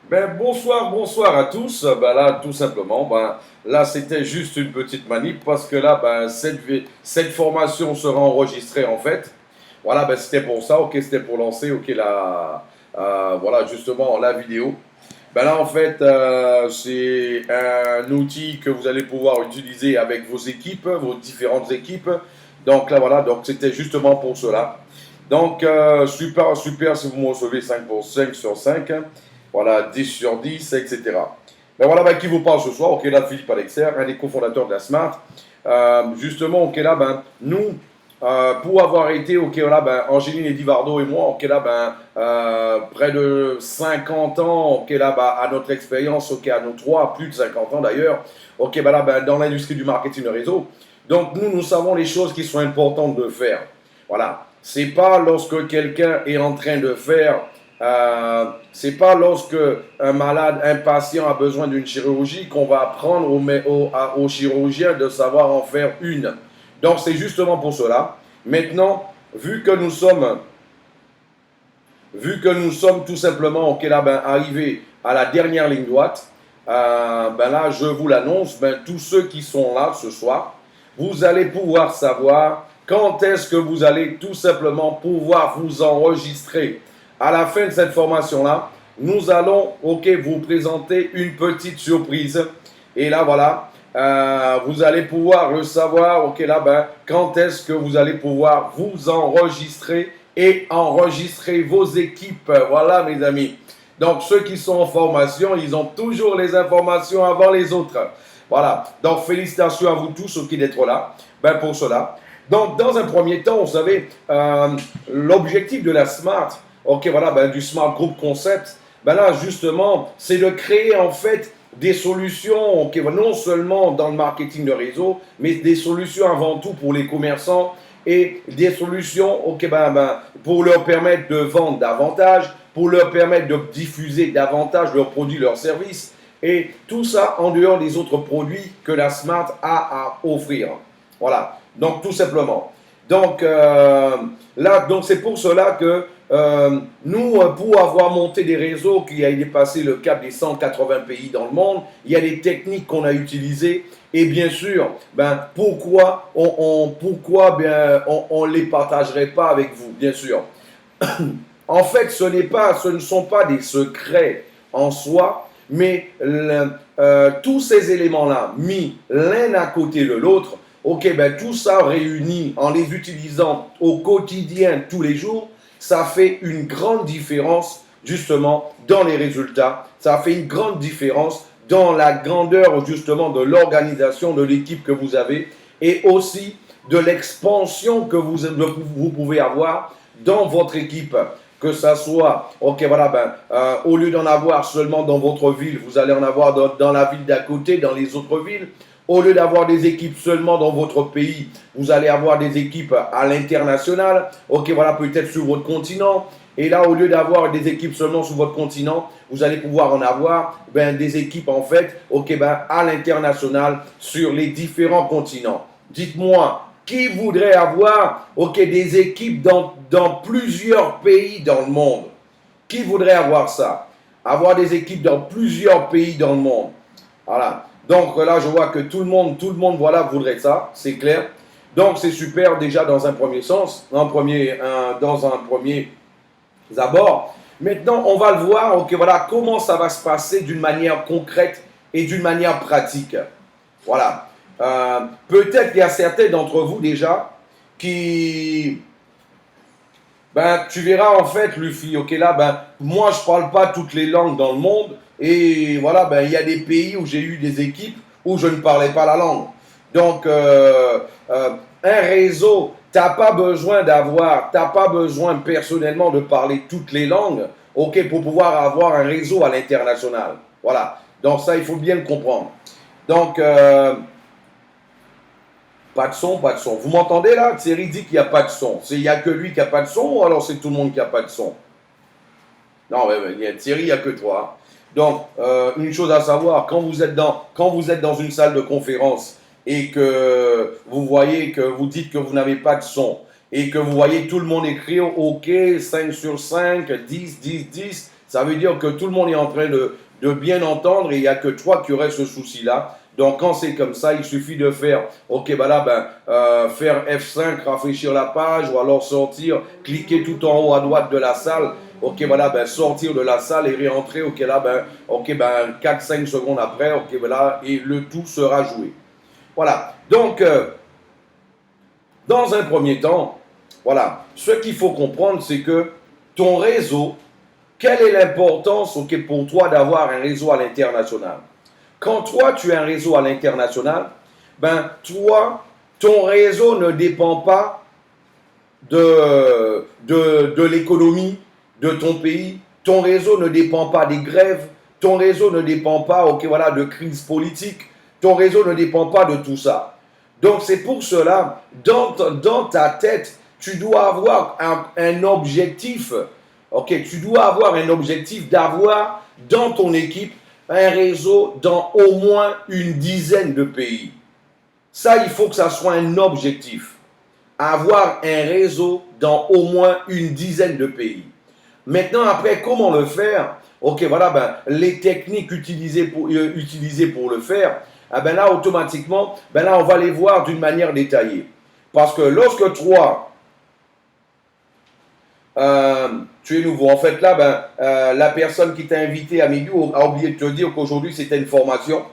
Bonsoir à tous. Là, tout simplement, là, c'était juste une petite manip parce que là, cette formation sera enregistrée en fait. Voilà, c'était pour ça. Ok, c'était pour lancer, ok, voilà, justement, la vidéo. Là, en fait, c'est un outil que vous allez pouvoir utiliser avec vos équipes, vos différentes équipes. Donc là, voilà, donc c'était justement pour cela. Donc, super, super si vous me recevez 5 pour 5 sur 5. Voilà, 10 sur 10, etc. Voilà, qui vous parle ce soir. Ok, là, Philippe Alexer, un des cofondateurs de la Smart. Justement, ok, là, nous, pour avoir été, ok, là, Angéline et Divardo et moi, ok, là, près de 50 ans, ok, là, à notre expérience, ok, à nos trois, plus de 50 ans d'ailleurs, ok, dans l'industrie du marketing de réseau. Donc, nous savons les choses qui sont importantes de faire. Voilà. C'est pas lorsque quelqu'un est en train de faire, c'est pas lorsque un malade, un patient a besoin d'une chirurgie qu'on va apprendre au chirurgien de savoir en faire une. Donc c'est justement pour cela. Maintenant, vu que nous sommes tout simplement arrivés à la dernière ligne droite, là je vous l'annonce, tous ceux qui sont là ce soir, vous allez pouvoir savoir quand est-ce que vous allez tout simplement pouvoir vous enregistrer. À la fin de cette formation-là, nous allons vous présenter une petite surprise. Et là, voilà, vous allez pouvoir le savoir, quand est-ce que vous allez pouvoir vous enregistrer et enregistrer vos équipes. Voilà, mes amis. Donc, ceux qui sont en formation, ils ont toujours les informations avant les autres. Voilà. Donc, félicitations à vous tous, qui d'être là, pour cela. Donc, dans un premier temps, vous savez, l'objectif de la Smart, du Smart Group Concept, là, justement, c'est de créer, en fait, des solutions, non seulement dans le marketing de réseau, mais des solutions avant tout pour les commerçants et des solutions pour leur permettre de vendre davantage, pour leur permettre de diffuser davantage leurs produits, leurs services, et tout ça en dehors des autres produits que la Smart a à offrir. Voilà, donc tout simplement. Donc donc c'est pour cela que nous, pour avoir monté des réseaux qui a dépassé le cap des 180 pays dans le monde, il y a des techniques qu'on a utilisées. Et bien sûr, pourquoi on les partagerait pas avec vous, bien sûr. En fait, ce ne sont pas des secrets en soi, mais tous ces éléments-là, mis l'un à côté de l'autre, tout ça réuni en les utilisant au quotidien, tous les jours, ça fait une grande différence, justement, dans les résultats. Ça fait une grande différence dans la grandeur, justement, de l'organisation de l'équipe que vous avez et aussi de l'expansion que vous pouvez avoir dans votre équipe. Que ça soit, au lieu d'en avoir seulement dans votre ville, vous allez en avoir dans la ville d'à côté, dans les autres villes. Au lieu d'avoir des équipes seulement dans votre pays, vous allez avoir des équipes à l'international, peut-être sur votre continent. Et là, au lieu d'avoir des équipes seulement sur votre continent, vous allez pouvoir en avoir des équipes en fait, à l'international sur les différents continents. Dites-moi, qui voudrait avoir des équipes dans plusieurs pays dans le monde? Qui voudrait avoir ça? Avoir des équipes dans plusieurs pays dans le monde. Voilà. Donc là, je vois que tout le monde, voilà, voudrait ça, c'est clair. Donc c'est super déjà dans un premier sens, dans un premier abord. Maintenant, on va le voir, comment ça va se passer d'une manière concrète et d'une manière pratique. Voilà. Peut-être qu'il y a certains d'entre vous déjà qui, tu verras en fait, Luffy, moi je parle pas toutes les langues dans le monde et voilà, il y a des pays où j'ai eu des équipes où je ne parlais pas la langue. Donc, un réseau, t'as pas besoin personnellement de parler toutes les langues, pour pouvoir avoir un réseau à l'international. Voilà. Donc ça, il faut bien le comprendre. Donc, pas de son, pas de son. Vous m'entendez là? Thierry dit qu'il n'y a pas de son. Il n'y a que lui qui n'a pas de son ou alors c'est tout le monde qui n'a pas de son? Non, Thierry, il n'y a que toi. Donc, une chose à savoir, quand vous êtes dans une salle de conférence et que vous voyez que vous dites que vous n'avez pas de son et que vous voyez tout le monde écrire OK, 5 sur 5, 10, 10, 10, Ça veut dire que tout le monde est en train de bien entendre et il n'y a que toi qui aurais ce souci-là. Donc, quand c'est comme ça, il suffit de faire, ok, bah là, faire F5, rafraîchir la page, ou alors sortir, cliquer tout en haut à droite de la salle, ok, voilà, sortir de la salle et réentrer, ok, là, 4-5 secondes après, ok, voilà, et le tout sera joué. Voilà. Donc, dans un premier temps, voilà, ce qu'il faut comprendre, c'est que ton réseau, quelle est l'importance, ok, pour toi d'avoir un réseau à l'international? Quand toi, tu as un réseau à l'international, toi, ton réseau ne dépend pas de l'économie de ton pays. Ton réseau ne dépend pas des grèves. Ton réseau ne dépend pas, ok, voilà, de crise politique. Ton réseau ne dépend pas de tout ça. Donc, c'est pour cela, dans ta tête, tu dois avoir un objectif. Ok, tu dois avoir un objectif d'avoir dans ton équipe un réseau dans au moins une dizaine de pays. Ça, il faut que ça soit un objectif. Avoir un réseau dans au moins une dizaine de pays. Maintenant, après, comment le faire? Ok, voilà, les techniques utilisées pour le faire, là, automatiquement, là, on va les voir d'une manière détaillée. Parce que lorsque toi, tu es nouveau. En fait, là, la personne qui t'a invité à midi a oublié de te dire qu'aujourd'hui, c'était une formation.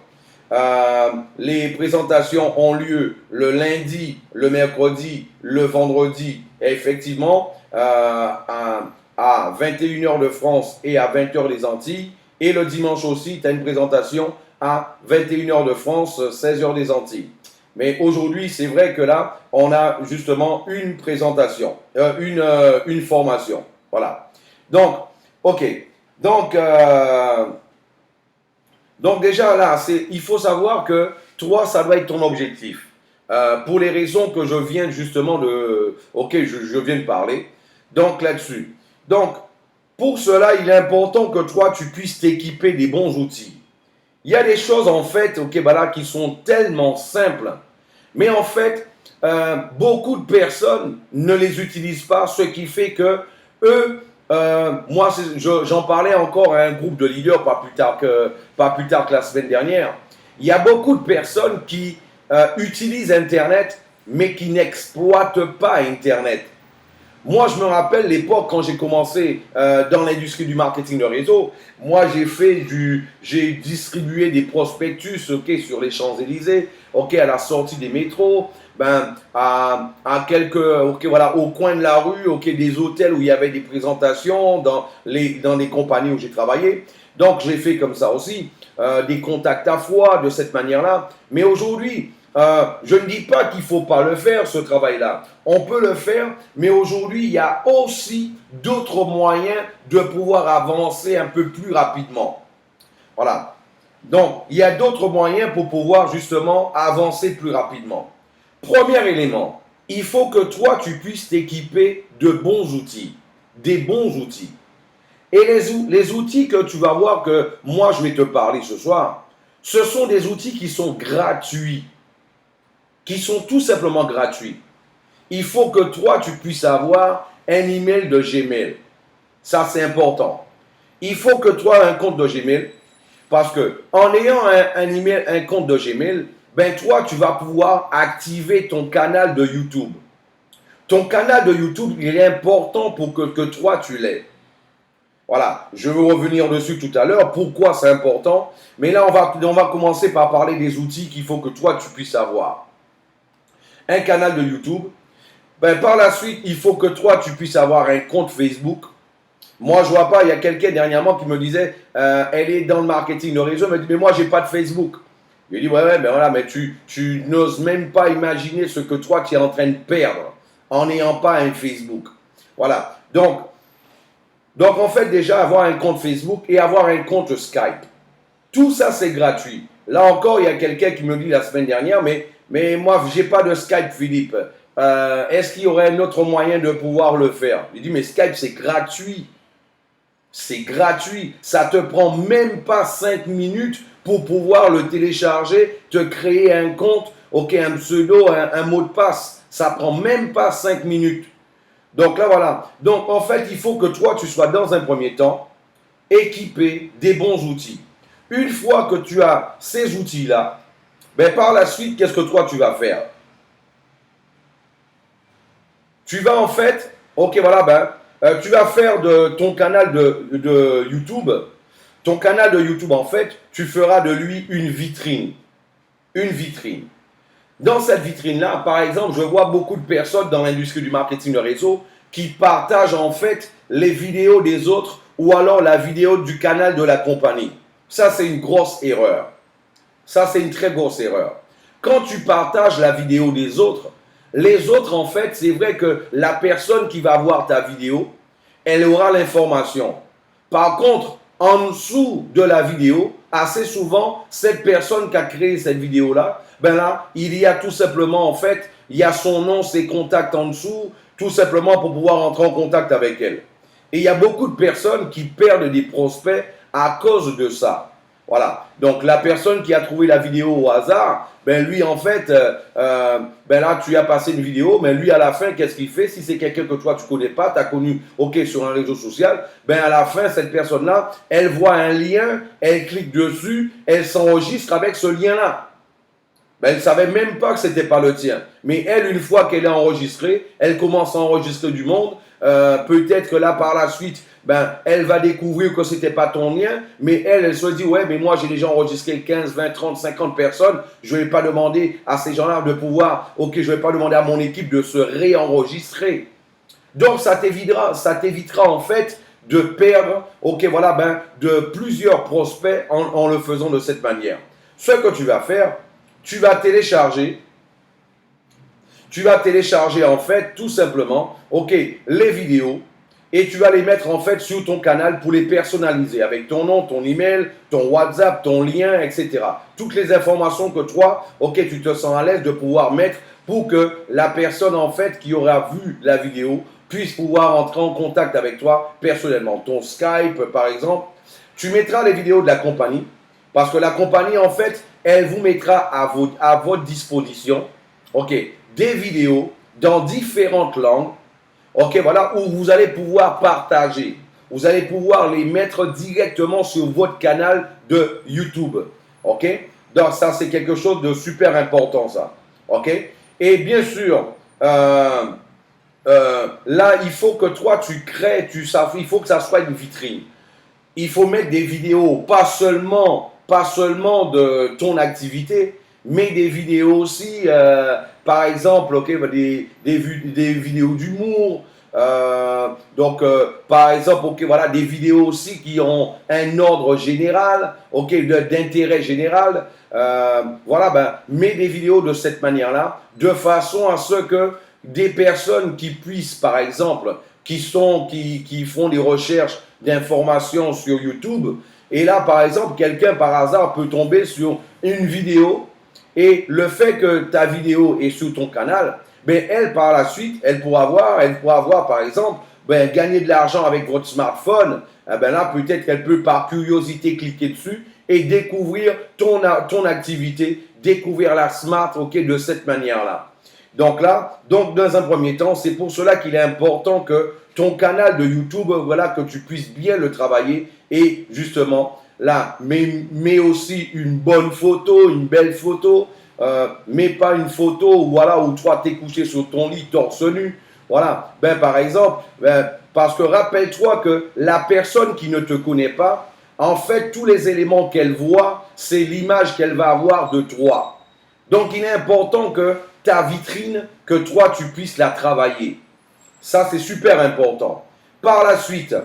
Les présentations ont lieu le lundi, le mercredi, le vendredi, et effectivement, à 21h de France et à 20h des Antilles. Et le dimanche aussi, tu as une présentation à 21h de France, 16h des Antilles. Mais aujourd'hui, c'est vrai que là, on a justement une présentation, une formation. Voilà. Donc, ok. Donc, déjà là, il faut savoir que toi, ça doit être ton objectif. Pour les raisons que je viens justement je viens de parler. Donc là-dessus. Donc, pour cela, il est important que toi, tu puisses t'équiper des bons outils. Il y a des choses en fait, qui sont tellement simples, mais en fait, beaucoup de personnes ne les utilisent pas, ce qui fait que eux, moi, j'en parlais encore à un groupe de leaders pas plus tard que la semaine dernière. Il y a beaucoup de personnes qui utilisent Internet, mais qui n'exploitent pas Internet. Moi, je me rappelle l'époque quand j'ai commencé dans l'industrie du marketing de réseau. Moi, j'ai distribué des prospectus, sur les Champs-Élysées, à la sortie des métros, à quelques, au coin de la rue, des hôtels où il y avait des présentations dans les compagnies où j'ai travaillé. Donc, j'ai fait comme ça aussi, des contacts à froid de cette manière-là. Mais aujourd'hui, je ne dis pas qu'il ne faut pas le faire, ce travail-là. On peut le faire, mais aujourd'hui, il y a aussi d'autres moyens de pouvoir avancer un peu plus rapidement. Voilà. Donc, il y a d'autres moyens pour pouvoir justement avancer plus rapidement. Premier élément, il faut que toi, tu puisses t'équiper de bons outils. Des bons outils. Et les outils que tu vas voir que moi, je vais te parler ce soir, ce sont des outils qui sont gratuits. Qui sont tout simplement gratuits. Il faut que toi, tu puisses avoir un email de Gmail. Ça, c'est important. Il faut que tu aies un compte de Gmail parce que en ayant un compte de Gmail, toi, tu vas pouvoir activer ton canal de YouTube. Ton canal de YouTube, il est important pour que toi, tu l'aies. Voilà, je vais revenir dessus tout à l'heure. Pourquoi c'est important? Mais là, on va commencer par parler des outils qu'il faut que toi, tu puisses avoir. Un canal de YouTube. Par la suite, il faut que toi, tu puisses avoir un compte Facebook. Moi, je vois pas, il y a quelqu'un dernièrement qui me disait, elle est dans le marketing de réseau, elle me dit, mais moi, j'ai pas de Facebook. Je lui dis, ouais, mais tu n'oses même pas imaginer ce que toi, tu es en train de perdre en n'ayant pas un Facebook. Voilà. Donc, en fait, déjà, avoir un compte Facebook et avoir un compte Skype. Tout ça, c'est gratuit. Là encore, il y a quelqu'un qui me dit la semaine dernière, mais moi, je n'ai pas de Skype, Philippe. Est-ce qu'il y aurait un autre moyen de pouvoir le faire? Il dit, mais Skype, c'est gratuit. C'est gratuit. Ça ne te prend même pas 5 minutes pour pouvoir le télécharger, te créer un compte, un pseudo, un mot de passe. Ça ne prend même pas 5 minutes. Donc là, voilà. Donc, en fait, il faut que toi, tu sois dans un premier temps équipé des bons outils. Une fois que tu as ces outils-là, ben par la suite, qu'est-ce que toi tu vas faire? Tu vas en fait, ok voilà, tu vas faire de ton canal de YouTube, ton canal de YouTube en fait, tu feras de lui une vitrine. Une vitrine. Dans cette vitrine-là, par exemple, je vois beaucoup de personnes dans l'industrie du marketing de réseau qui partagent en fait les vidéos des autres ou alors la vidéo du canal de la compagnie. Ça, c'est une grosse erreur. Ça, c'est une très grosse erreur. Quand tu partages la vidéo des autres, les autres, en fait, c'est vrai que la personne qui va voir ta vidéo, elle aura l'information. Par contre, en dessous de la vidéo, assez souvent, cette personne qui a créé cette vidéo-là, ben là, il y a tout simplement, en fait, il y a son nom, ses contacts en dessous, tout simplement pour pouvoir entrer en contact avec elle. Et il y a beaucoup de personnes qui perdent des prospects à cause de ça. Voilà. Donc, la personne qui a trouvé la vidéo au hasard, ben lui, en fait, ben là, tu as passé une vidéo, mais lui, à la fin, qu'est-ce qu'il fait? Si c'est quelqu'un que toi, tu ne connais pas, tu as connu, ok, sur un réseau social, ben à la fin, cette personne-là, elle voit un lien, elle clique dessus, elle s'enregistre avec ce lien-là. Ben, elle ne savait même pas que ce n'était pas le tien. Mais elle, une fois qu'elle est enregistrée, elle commence à enregistrer du monde. Peut-être que là, par la suite, ben, elle va découvrir que ce n'était pas ton lien. Mais elle se dit, ouais, mais moi, j'ai déjà enregistré 15, 20, 30, 50 personnes. Je ne vais pas demander à ces gens-là de pouvoir, ok, je ne vais pas demander à mon équipe de se réenregistrer. Donc, ça t'évitera en fait de perdre, ok, voilà, ben, de plusieurs prospects en le faisant de cette manière. Ce que tu vas faire, tu vas télécharger en fait tout simplement, ok, les vidéos et tu vas les mettre en fait sur ton canal pour les personnaliser avec ton nom, ton email, ton WhatsApp, ton lien, etc. Toutes les informations que toi, ok, tu te sens à l'aise de pouvoir mettre pour que la personne en fait qui aura vu la vidéo puisse pouvoir entrer en contact avec toi personnellement. Ton Skype par exemple, tu mettras les vidéos de la compagnie parce que la compagnie en fait, elle vous mettra à votre disposition, ok, des vidéos dans différentes langues, ok, voilà, où vous allez pouvoir partager. Vous allez pouvoir les mettre directement sur votre canal de YouTube, ok. Donc ça, c'est quelque chose de super important, ça, ok. Et bien sûr, là, il faut que toi, tu crées, il faut que ça soit une vitrine. Il faut mettre des vidéos, pas seulement de ton activité, mais des vidéos aussi, par exemple, okay, des vidéos d'humour. Par exemple, okay, voilà, des vidéos aussi qui ont un ordre général, okay, d'intérêt général. Voilà, ben, mets des vidéos de cette manière-là, de façon à ce que des personnes qui puissent, par exemple, qui font des recherches d'informations sur YouTube, et là, par exemple, quelqu'un par hasard peut tomber sur une vidéo, et le fait que ta vidéo est sur ton canal, ben elle, par la suite, elle pourra voir, par exemple, ben, gagner de l'argent avec votre smartphone. Ben là, peut-être qu'elle peut, par curiosité, cliquer dessus et découvrir ton activité, découvrir la smart, ok, de cette manière-là. Donc là, dans un premier temps, c'est pour cela qu'il est important que ton canal de YouTube, voilà, que tu puisses bien le travailler et justement, là, mets aussi une bonne photo, une belle photo, mais pas une photo voilà, où toi t'es couché sur ton lit torse nu. Voilà, ben, par exemple, ben, parce que rappelle-toi que la personne qui ne te connaît pas, en fait, tous les éléments qu'elle voit, c'est l'image qu'elle va avoir de toi. Donc, il est important que ta vitrine, que toi, tu puisses la travailler. Ça, c'est super important. Par la suite,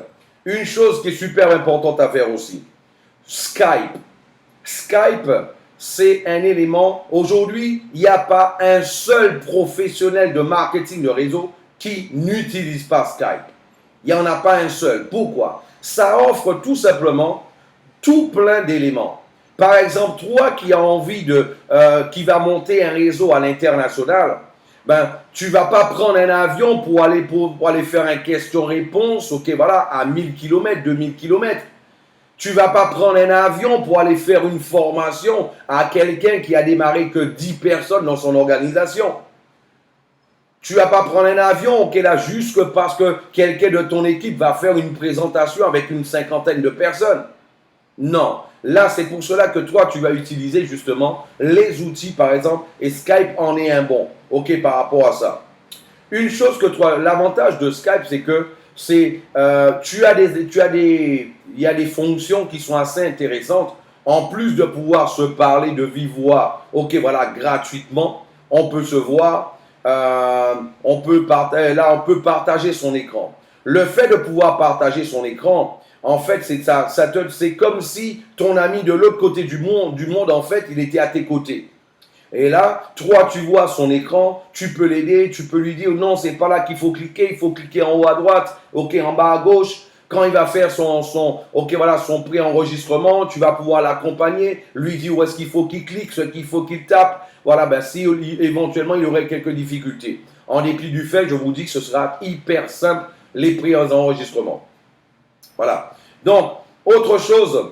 une chose qui est super importante à faire aussi, Skype. Skype, c'est un élément. Aujourd'hui, il n'y a pas un seul professionnel de marketing de réseau qui n'utilise pas Skype. Il n'y en a pas un seul. Pourquoi? Ça offre tout simplement tout plein d'éléments. Par exemple, toi qui as envie qui va monter un réseau à l'international, ben, tu ne vas pas prendre un avion pour aller faire un question-réponse, ok, voilà, à 1000 km, 2000 km. Tu ne vas pas prendre un avion pour aller faire une formation à quelqu'un qui a démarré que 10 personnes dans son organisation. Tu vas pas prendre un avion, ok, là, juste parce que quelqu'un de ton équipe va faire une présentation avec une cinquantaine de personnes. Non. Là, c'est pour cela que toi, tu vas utiliser justement les outils, par exemple, et Skype en est un bon, ok, par rapport à ça. Une chose que toi, l'avantage de Skype, c'est que il y a des fonctions qui sont assez intéressantes. En plus de pouvoir se parler de vive voix, ok, voilà, gratuitement, on peut se voir, on peut partager son écran. Le fait de pouvoir partager son écran, en fait, c'est comme si ton ami de l'autre côté du monde, en fait, il était à tes côtés. Et là, toi, tu vois son écran, tu peux l'aider, tu peux lui dire non, c'est pas là qu'il faut cliquer, il faut cliquer en haut à droite, ok, en bas à gauche. Quand il va faire ok, voilà, son pré-enregistrement, tu vas pouvoir l'accompagner, lui dire où est-ce qu'il faut qu'il clique, ce qu'il faut qu'il tape. Voilà, ben si éventuellement il aurait quelques difficultés. En dépit du fait, je vous dis que ce sera hyper simple, les pré-enregistrements. Voilà. Donc, autre chose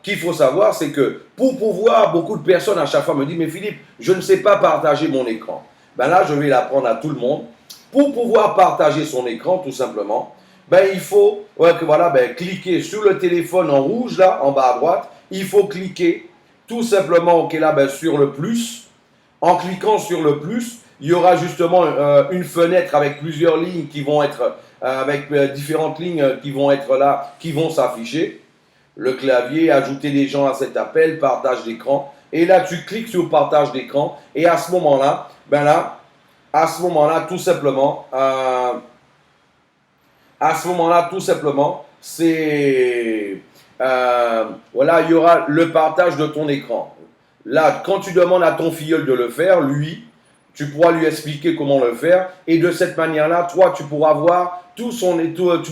qu'il faut savoir, c'est que pour pouvoir, beaucoup de personnes à chaque fois me disent, mais Philippe, je ne sais pas partager mon écran. Ben là, je vais l'apprendre à tout le monde. Pour pouvoir partager son écran, tout simplement, ben il faut cliquer sur le téléphone en rouge, là, en bas à droite. Il faut cliquer tout simplement ok, là, ben, sur le plus. En cliquant sur le plus, il y aura justement une fenêtre avec plusieurs lignes qui vont être, avec différentes lignes qui vont être là, qui vont s'afficher. Le clavier, ajouter des gens à cet appel, partage d'écran. Et là, tu cliques sur partage d'écran. Et à ce moment-là, voilà, il y aura le partage de ton écran. Là, quand tu demandes à ton filleul de le faire, lui, tu pourras lui expliquer comment le faire. Et de cette manière-là, toi, tu pourras voir tu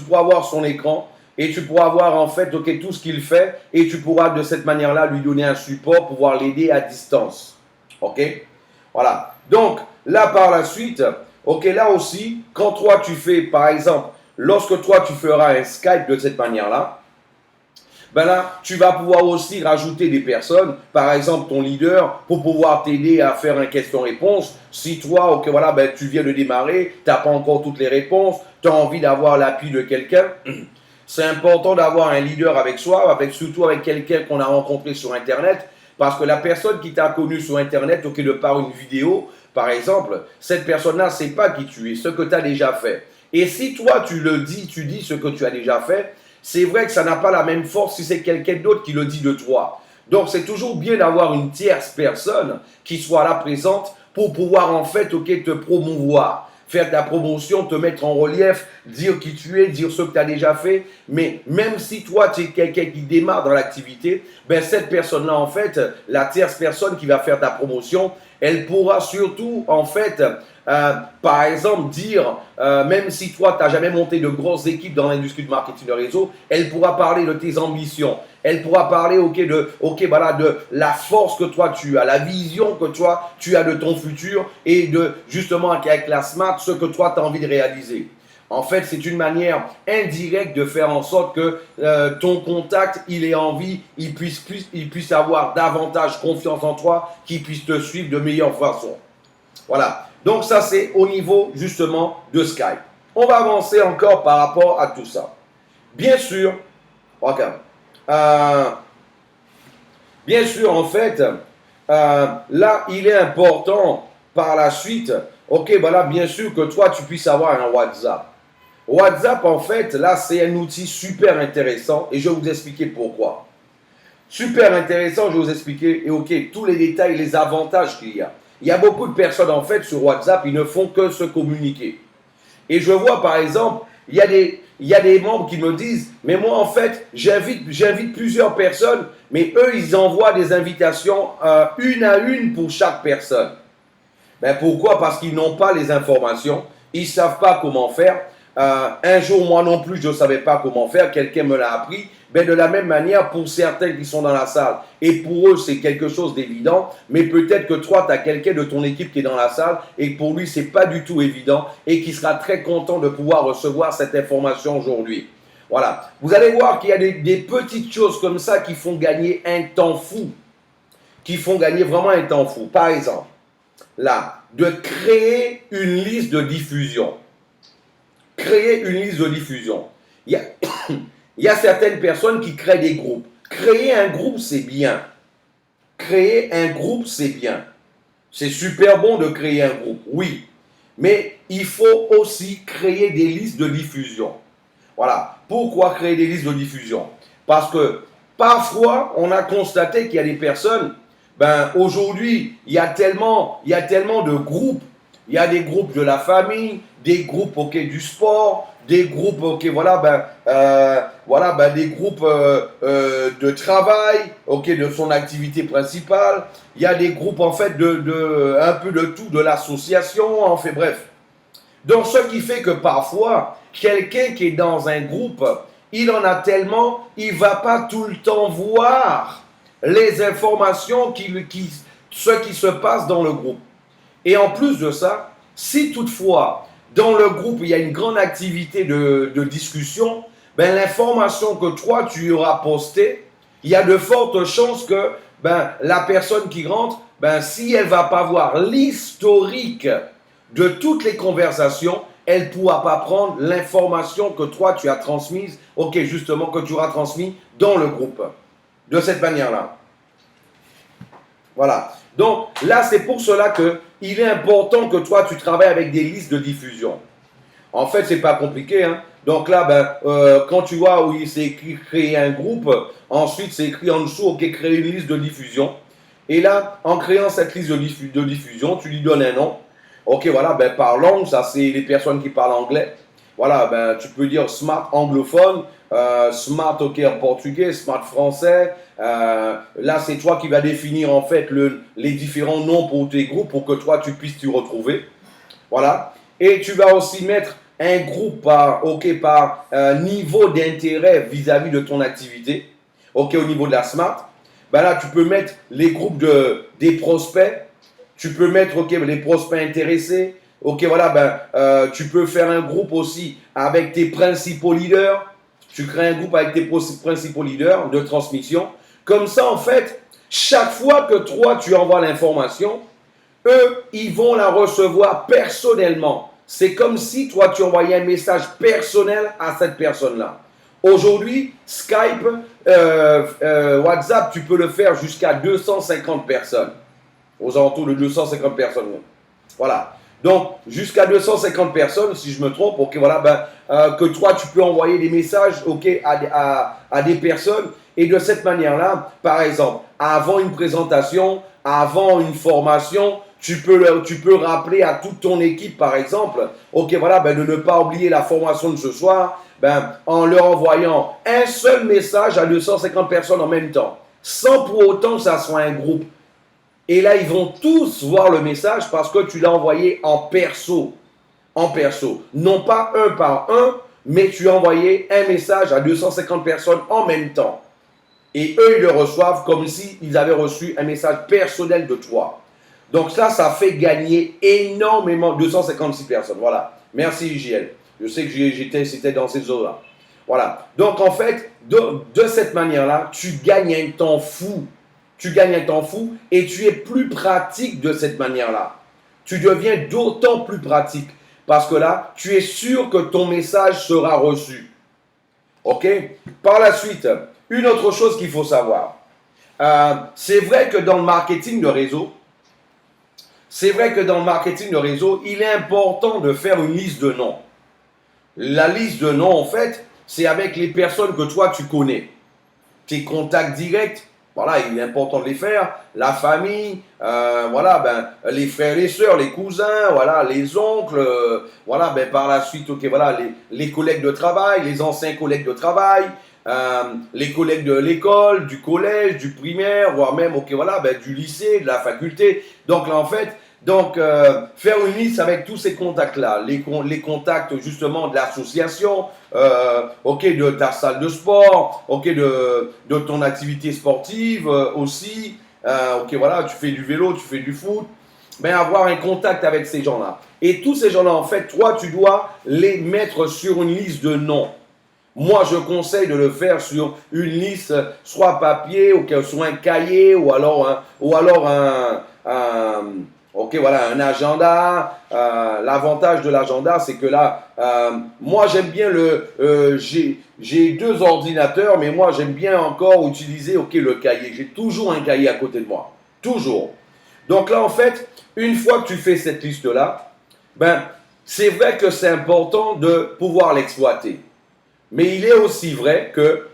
pourras voir son écran. Et tu pourras voir en fait ok, tout ce qu'il fait. Et tu pourras de cette manière-là lui donner un support, pouvoir l'aider à distance. Ok? Voilà. Donc, là par la suite, ok, là aussi, quand toi tu fais, par exemple, lorsque toi tu feras un Skype de cette manière-là, ben là, tu vas pouvoir aussi rajouter des personnes, par exemple ton leader, pour pouvoir t'aider à faire un question-réponse. Si toi, ok, voilà, ben, tu viens de démarrer, tu n'as pas encore toutes les réponses, tu as envie d'avoir l'appui de quelqu'un, c'est important d'avoir un leader avec soi, surtout avec quelqu'un qu'on a rencontré sur Internet, parce que la personne qui t'a connu sur Internet, ok, de par une vidéo, par exemple, cette personne-là ne sait pas qui tu es, ce que tu as déjà fait. Et si toi, tu dis ce que tu as déjà fait, c'est vrai que ça n'a pas la même force si c'est quelqu'un d'autre qui le dit de toi. Donc, c'est toujours bien d'avoir une tierce personne qui soit là présente pour pouvoir en fait, ok, te promouvoir, faire ta promotion, te mettre en relief, dire qui tu es, dire ce que tu as déjà fait. Mais même si toi, tu es quelqu'un qui démarre dans l'activité, ben cette personne-là, en fait, la tierce personne qui va faire ta promotion, elle pourra surtout, en fait, par exemple, dire, même si toi, tu n'as jamais monté de grosses équipes dans l'industrie du marketing de réseau, elle pourra parler de tes ambitions. Elle pourra parler de la force que toi tu as, la vision que toi tu as de ton futur et de justement avec la SMART, ce que toi tu as envie de réaliser. En fait, c'est une manière indirecte de faire en sorte que ton contact, il ait envie, il puisse avoir davantage confiance en toi, qu'il puisse te suivre de meilleure façon. Voilà. Donc ça, c'est au niveau justement de Skype. On va avancer encore par rapport à tout ça. Bien sûr, regarde. Bien sûr, en fait, là, il est important par la suite, ok, voilà, bien sûr que toi, tu puisses avoir un WhatsApp. WhatsApp, en fait, là, c'est un outil super intéressant et je vais vous expliquer pourquoi. Super intéressant, je vais vous expliquer, et ok, tous les détails, les avantages qu'il y a. Il y a beaucoup de personnes, en fait, sur WhatsApp, ils ne font que se communiquer. Et je vois, par exemple, il y a des membres qui me disent, mais moi, en fait, j'invite plusieurs personnes, mais eux, ils envoient des invitations une à une pour chaque personne. Ben pourquoi? Parce qu'ils n'ont pas les informations, ils ne savent pas comment faire. Un jour, moi non plus, je ne savais pas comment faire, quelqu'un me l'a appris. Ben de la même manière, pour certains qui sont dans la salle, et pour eux, c'est quelque chose d'évident, mais peut-être que toi, tu as quelqu'un de ton équipe qui est dans la salle, et pour lui, ce n'est pas du tout évident, et qui sera très content de pouvoir recevoir cette information aujourd'hui. Voilà. Vous allez voir qu'il y a des petites choses comme ça qui font gagner un temps fou, qui font gagner vraiment un temps fou. Par exemple, là, de créer une liste de diffusion. Créer une liste de diffusion. Il y a, il y a certaines personnes qui créent des groupes. Créer un groupe, c'est bien. Créer un groupe, c'est bien. C'est super bon de créer un groupe, oui. Mais il faut aussi créer des listes de diffusion. Voilà. Pourquoi créer des listes de diffusion? Parce que parfois, on a constaté qu'il y a des personnes, aujourd'hui, il y a tellement de groupes. Il y a des groupes de la famille, des groupes du sport, des groupes des groupes de travail, de son activité principale. Il y a des groupes en fait un peu de tout, de l'association, en fait bref. Donc ce qui fait que parfois, quelqu'un qui est dans un groupe, il en a tellement, il ne va pas tout le temps voir les informations ce qui se passe dans le groupe. Et en plus de ça, si toutefois, dans le groupe, il y a une grande activité de discussion, l'information que toi, tu auras postée, il y a de fortes chances que la personne qui rentre, si elle ne va pas voir l'historique de toutes les conversations, elle ne pourra pas prendre l'information que toi, tu as transmise, justement, que tu auras transmise dans le groupe. De cette manière-là. Voilà. Donc là, c'est pour cela qu'il est important que toi, tu travailles avec des listes de diffusion. En fait, c'est pas compliqué. Hein. Donc là, quand tu vois où il s'est écrit créer un groupe, ensuite c'est écrit en dessous, créer une liste de diffusion. Et là, en créant cette liste de diffusion, tu lui donnes un nom. Par langue, ça c'est les personnes qui parlent anglais. Voilà, tu peux dire smart anglophone, smart en portugais, smart français. Là, c'est toi qui vas définir en fait les différents noms pour tes groupes pour que toi tu puisses t'y retrouver. Voilà. Et tu vas aussi mettre un groupe par niveau d'intérêt vis-à-vis de ton activité. Au niveau de la smart. Là, tu peux mettre les groupes des prospects. Tu peux mettre les prospects intéressés. Tu peux faire un groupe aussi avec tes principaux leaders. Tu crées un groupe avec tes principaux leaders de transmission. Comme ça, en fait, chaque fois que toi, tu envoies l'information, eux, ils vont la recevoir personnellement. C'est comme si toi, tu envoyais un message personnel à cette personne-là. Aujourd'hui, Skype, WhatsApp, tu peux le faire jusqu'à 250 personnes. Aux alentours de 250 personnes. Voilà. Donc, jusqu'à 250 personnes, si je me trompe, que toi, tu peux envoyer des messages à des personnes. Et de cette manière-là, par exemple, avant une présentation, avant une formation, tu peux rappeler à toute ton équipe, par exemple, de ne pas oublier la formation de ce soir, en leur envoyant un seul message à 250 personnes en même temps, sans pour autant que ça soit un groupe. Et là, ils vont tous voir le message parce que tu l'as envoyé en perso. En perso. Non pas un par un, mais tu as envoyé un message à 250 personnes en même temps. Et eux, ils le reçoivent comme s'ils avaient reçu un message personnel de toi. Donc ça fait gagner énormément, 256 personnes. Voilà. Merci, JL. Je sais que c'était dans ces eaux-là. Voilà. Donc en fait, de cette manière-là, tu gagnes un temps fou. Tu gagnes un temps fou et tu es plus pratique de cette manière-là. Tu deviens d'autant plus pratique parce que là, tu es sûr que ton message sera reçu. OK? Par la suite, une autre chose qu'il faut savoir. C'est vrai que dans le marketing de réseau, il est important de faire une liste de noms. La liste de noms, en fait, c'est avec les personnes que toi, tu connais. Tes contacts directs. Voilà, il est important de les faire. La famille, les frères et les sœurs, les cousins, les oncles, par la suite, les collègues de travail, les anciens collègues de travail, les collègues de l'école, du collège, du primaire, voire même, du lycée, de la faculté. Donc là, en fait, faire une liste avec tous ces contacts-là, les contacts justement de l'association, de ta salle de sport, de ton activité sportive aussi, tu fais du vélo, tu fais du foot, avoir un contact avec ces gens-là. Et tous ces gens-là, en fait, toi, tu dois les mettre sur une liste de noms. Moi, je conseille de le faire sur une liste, soit papier, ou soit un cahier, ou alors un Ok, voilà, un agenda. L'avantage de l'agenda, c'est que là, moi j'aime bien j'ai deux ordinateurs, mais moi j'aime bien encore utiliser, ok, le cahier. J'ai toujours un cahier à côté de moi. Toujours. Donc là, en fait, une fois que tu fais cette liste-là, ben, c'est vrai que c'est important de pouvoir l'exploiter. Mais il est aussi vrai que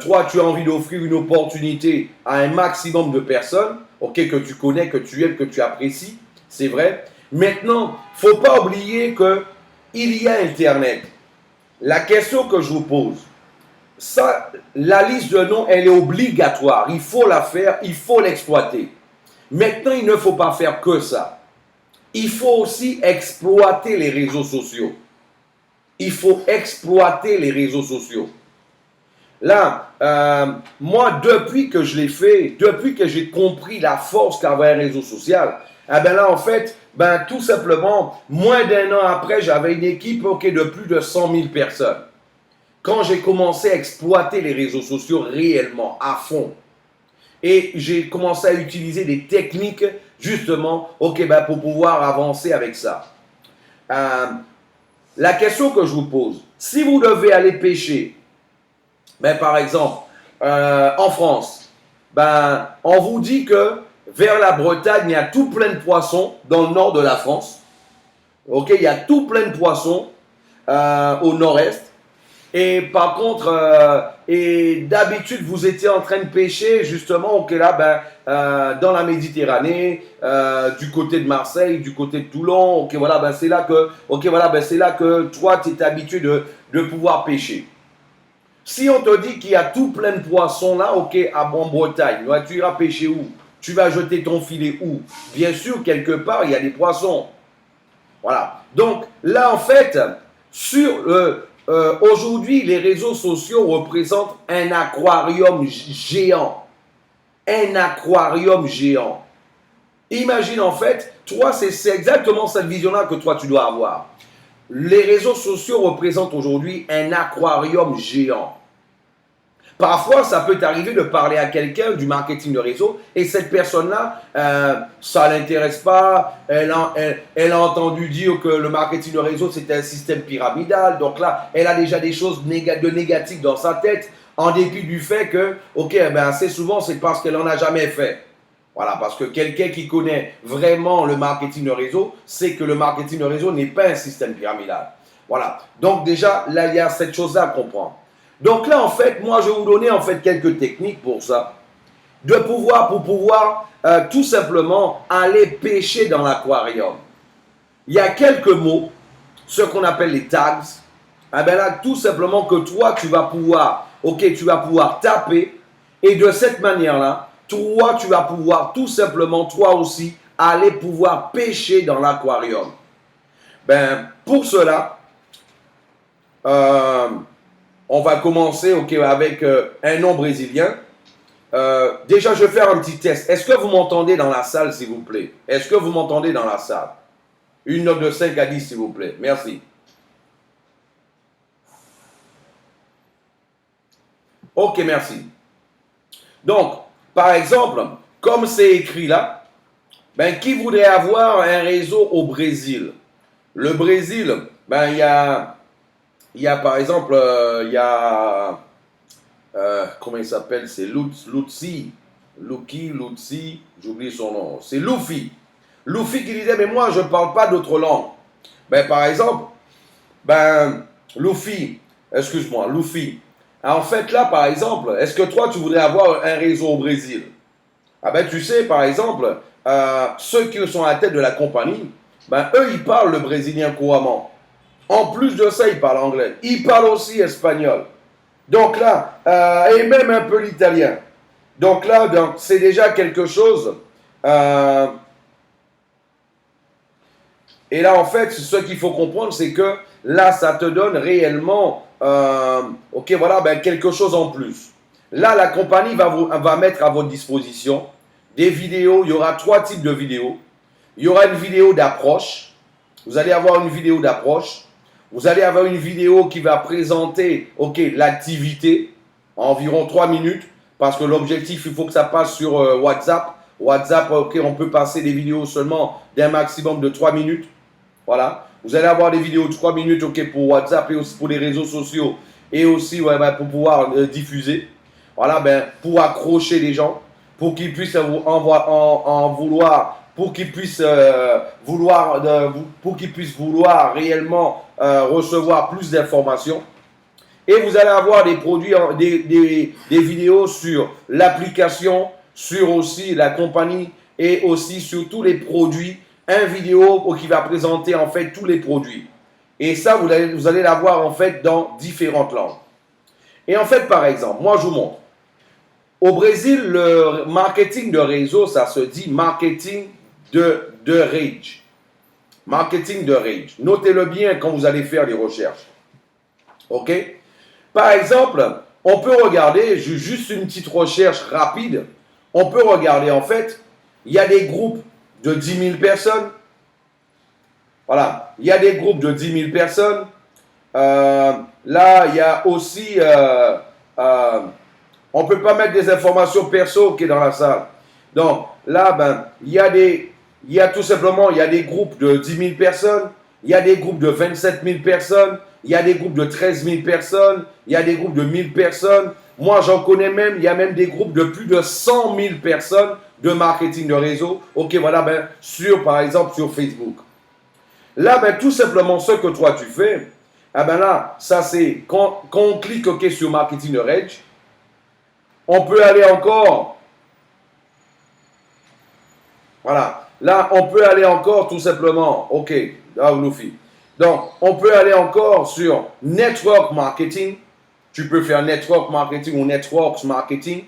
toi, tu as envie d'offrir une opportunité à un maximum de personnes, ok, que tu connais, que tu aimes, que tu apprécies, c'est vrai. Maintenant, il ne faut pas oublier qu'il y a Internet. La question que je vous pose, ça, la liste de noms, elle est obligatoire. Il faut la faire, il faut l'exploiter. Maintenant, il ne faut pas faire que ça. Il faut aussi exploiter les réseaux sociaux. Il faut exploiter les réseaux sociaux. Là, moi, depuis que je l'ai fait, depuis que j'ai compris la force qu'avait un réseau social, eh ben là, en fait, ben, tout simplement, moins d'un an après, j'avais une équipe de plus de 100 000 personnes. Quand j'ai commencé à exploiter les réseaux sociaux réellement, à fond, et j'ai commencé à utiliser des techniques, justement, ben, pour pouvoir avancer avec ça. La question que je vous pose, si vous devez aller pêcher, ben, par exemple, en France, ben, on vous dit que vers la Bretagne, il y a tout plein de poissons dans le nord de la France. Ok, il y a tout plein de poissons au nord-est. Et par contre, et d'habitude, vous étiez en train de pêcher justement, ok, là, ben, dans la Méditerranée, du côté de Marseille, du côté de Toulon, ok, voilà, ben, c'est là que toi, tu es habitué de pouvoir pêcher. Si on te dit qu'il y a tout plein de poissons là, ok, en Bretagne, tu iras pêcher où? Tu vas jeter ton filet où? Bien sûr, quelque part, il y a des poissons. Voilà. Donc là, en fait, aujourd'hui, les réseaux sociaux représentent un aquarium géant. Un aquarium géant. Imagine en fait, toi, c'est exactement cette vision-là que toi, tu dois avoir. Les réseaux sociaux représentent aujourd'hui un aquarium géant. Parfois, ça peut t'arriver de parler à quelqu'un du marketing de réseau et cette personne-là, ça ne l'intéresse pas. Elle a entendu dire que le marketing de réseau, c'est un système pyramidal. Donc là, elle a déjà des choses de négatives dans sa tête en dépit du fait que, ok, ben assez souvent, c'est parce qu'elle n'en a jamais fait. Voilà, parce que quelqu'un qui connaît vraiment le marketing de réseau, sait que le marketing de réseau n'est pas un système pyramidal. Voilà. Donc déjà, là, il y a cette chose-là à comprendre. Donc là, en fait, moi, je vais vous donner en fait quelques techniques pour ça. Pour pouvoir tout simplement aller pêcher dans l'aquarium. Il y a quelques mots, ce qu'on appelle les tags. Eh bien là, tout simplement que toi, tu vas pouvoir taper et de cette manière-là, toi, tu vas pouvoir tout simplement, toi aussi, aller pouvoir pêcher dans l'aquarium. Ben, pour cela, on va commencer avec un nom brésilien. Déjà, je vais faire un petit test. Est-ce que vous m'entendez dans la salle, s'il vous plaît? Est-ce que vous m'entendez dans la salle? Une note de 5 à 10, s'il vous plaît. Merci. Ok, merci. Donc, par exemple, comme c'est écrit là, ben, qui voudrait avoir un réseau au Brésil? Le Brésil, ben, il y a par exemple, comment il s'appelle? C'est Lutzi, j'oublie son nom. C'est Luffy. Luffy qui disait, mais moi, je ne parle pas d'autre langue. Ben, par exemple, ben, Luffy. En fait, là, par exemple, est-ce que toi, tu voudrais avoir un réseau au Brésil? Ah ben, tu sais, par exemple, ceux qui sont à la tête de la compagnie, ben, eux, ils parlent le brésilien couramment. En plus de ça, ils parlent anglais. Ils parlent aussi espagnol. Donc là, et même un peu l'italien. Donc là, c'est déjà quelque chose. Et là, en fait, ce qu'il faut comprendre, c'est que là, ça te donne réellement, quelque chose en plus. Là, la compagnie va mettre à votre disposition des vidéos. Il y aura 3 types de vidéos. Il y aura une vidéo d'approche. Vous allez avoir une vidéo d'approche. Vous allez avoir une vidéo qui va présenter l'activité, environ 3 minutes, parce que l'objectif, il faut que ça passe sur WhatsApp. WhatsApp, ok, on peut passer des vidéos seulement d'un maximum de 3 minutes. Voilà. Vous allez avoir des vidéos de 3 minutes, ok, pour WhatsApp et aussi pour les réseaux sociaux et aussi ouais, pour pouvoir diffuser. Voilà, pour accrocher les gens, pour qu'ils puissent en vouloir, pour qu'ils puissent vouloir réellement recevoir plus d'informations. Et vous allez avoir des produits, des vidéos sur l'application, sur aussi la compagnie et aussi sur tous les produits. Un vidéo qui va présenter en fait tous les produits. Et ça, vous allez l'avoir en fait dans différentes langues. Et en fait, par exemple, moi je vous montre. Au Brésil, le marketing de réseau, ça se dit marketing de rage. Marketing de rage. Notez-le bien quand vous allez faire des recherches. OK? Par exemple, on peut regarder, juste une petite recherche rapide, on peut regarder en fait, il y a des groupes de 10 000 personnes. Voilà, il y a des groupes de 10 000 personnes. Là, il y a aussi, on ne peut pas mettre des informations perso qui est dans la salle. Donc là, il y a tout simplement, il y a des groupes de 10 000 personnes, il y a des groupes de 27 000 personnes, il y a des groupes de 13 000 personnes, il y a des groupes de 1000 personnes. Moi, j'en connais même, il y a même des groupes de plus de 100 000 personnes de marketing de réseau. Ok, voilà, par exemple, sur Facebook. Là, tout simplement, ce que toi, tu fais, là, ça c'est, quand on clique ok, sur marketing de rage, on peut aller encore, voilà, là, on peut aller encore tout simplement, ok, Luffy. Donc, on peut aller encore sur network marketing. Tu peux faire network marketing ou networks marketing.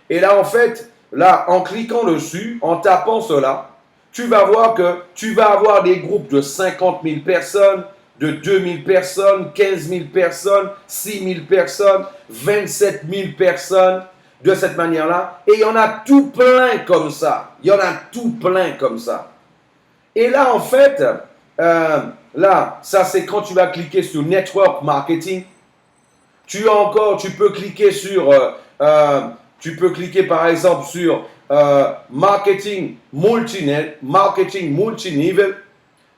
Et là, en fait, là, en cliquant dessus, en tapant cela, tu vas voir que tu vas avoir des groupes de 50 000 personnes, de 2 000 personnes, 15 000 personnes, 6 000 personnes, 27 000 personnes, de cette manière-là. Et il y en a tout plein comme ça. Il y en a tout plein comme ça. Et là, en fait, là, ça c'est quand tu vas cliquer sur Network Marketing. Tu peux cliquer sur, tu peux cliquer par exemple sur Marketing Multinivel.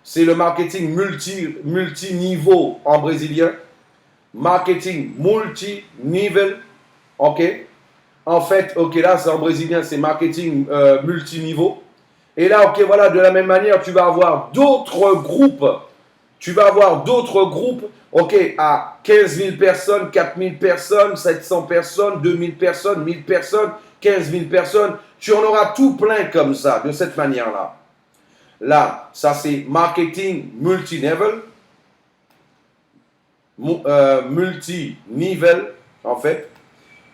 C'est le marketing multiniveau en brésilien. Marketing multinivel. Ok. En fait, ok, là c'est en brésilien, c'est marketing multiniveau. Et là, ok, voilà, de la même manière, tu vas avoir d'autres groupes. Tu vas avoir d'autres groupes, ok, à 15 000 personnes, 4 000 personnes, 700 personnes, 2 000 personnes, 1 000 personnes, 15 000 personnes. Tu en auras tout plein comme ça, de cette manière-là. Là, ça c'est marketing multinivel. Multinivel, en fait.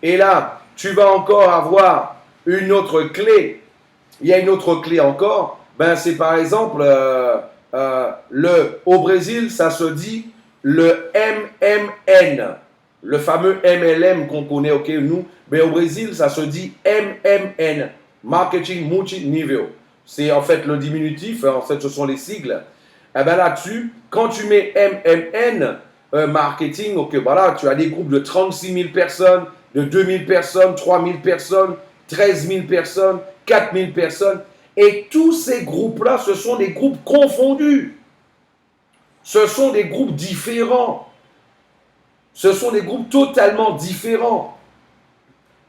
Et là, tu vas encore avoir une autre clé. Il y a une autre clé encore. C'est par exemple, au Brésil, ça se dit le MMN. Le fameux MLM qu'on connaît, ok, nous. Mais au Brésil, ça se dit MMN. Marketing Multinivel. C'est en fait le diminutif, en fait, ce sont les sigles. Et là-dessus, quand tu mets MMN, marketing, ok, voilà, tu as des groupes de 36 000 personnes, de 2 000 personnes, 3 000 personnes, 13 000 personnes, 4 000 personnes. Et tous ces groupes-là, ce sont des groupes confondus. Ce sont des groupes différents. Ce sont des groupes totalement différents.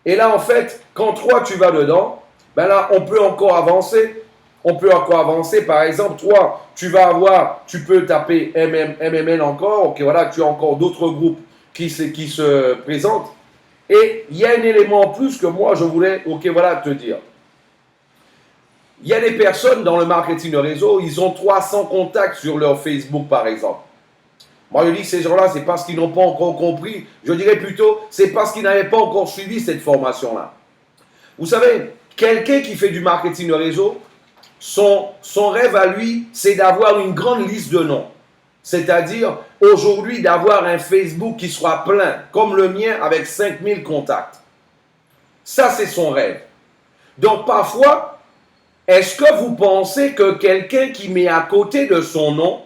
Et là, en fait, quand toi, tu vas dedans, là, on peut encore avancer. On peut encore avancer. Par exemple, toi, tu peux taper MMN encore. Ok, voilà, tu as encore d'autres groupes qui se présentent. Et il y a un élément en plus que moi, je voulais, ok, voilà, te dire. Il y a des personnes dans le marketing de réseau, ils ont 300 contacts sur leur Facebook, par exemple. Moi, je dis que ces gens-là, c'est parce qu'ils n'ont pas encore compris. Je dirais plutôt, c'est parce qu'ils n'avaient pas encore suivi cette formation-là. Vous savez, quelqu'un qui fait du marketing de réseau, son rêve à lui, c'est d'avoir une grande liste de noms. C'est-à-dire, aujourd'hui, d'avoir un Facebook qui soit plein, comme le mien, avec 5000 contacts. Ça, c'est son rêve. Donc, parfois, est-ce que vous pensez que quelqu'un qui met à côté de son nom,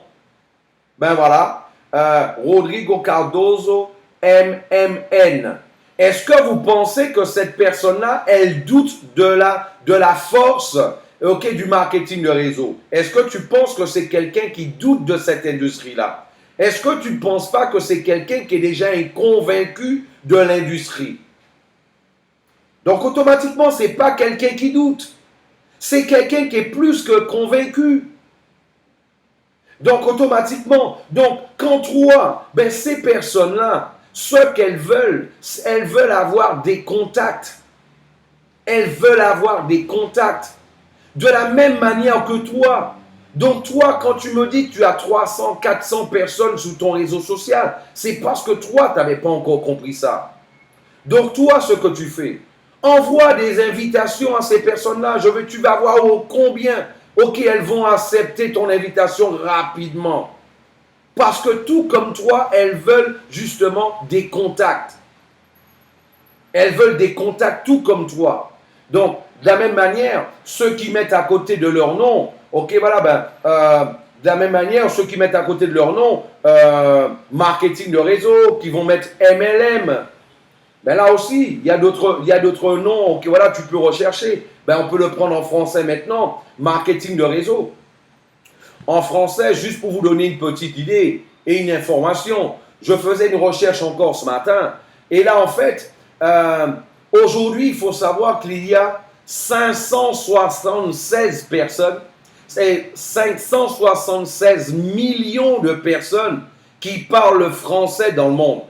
Rodrigo Cardoso, MMN, Est-ce que vous pensez que cette personne-là, elle doute de la force du marketing de réseau? Est-ce que tu penses que c'est quelqu'un qui doute de cette industrie-là? Est-ce que tu ne penses pas que c'est quelqu'un qui est déjà convaincu de l'industrie? Donc automatiquement, ce n'est pas quelqu'un qui doute. C'est quelqu'un qui est plus que convaincu. Donc automatiquement, quand toi, ces personnes-là, ce qu'elles veulent avoir des contacts. Elles veulent avoir des contacts. De la même manière que toi. Donc toi, quand tu me dis que tu as 300, 400 personnes sur ton réseau social, c'est parce que toi, tu n'avais pas encore compris ça. Donc toi, ce que tu fais, envoie des invitations à ces personnes-là. Tu vas voir combien, elles vont accepter ton invitation rapidement. Parce que tout comme toi, elles veulent justement des contacts. Elles veulent des contacts tout comme toi. Donc, de la même manière, ceux qui mettent à côté de leur nom, de la même manière, ceux qui mettent à côté de leur nom, marketing de réseau, qui vont mettre MLM, là aussi, il y a d'autres noms, tu peux rechercher. On peut le prendre en français maintenant, marketing de réseau. En français, juste pour vous donner une petite idée et une information, je faisais une recherche encore ce matin, et là, en fait, aujourd'hui, il faut savoir qu'il y a 576 personnes, c'est 576 millions de personnes qui parlent français dans le monde.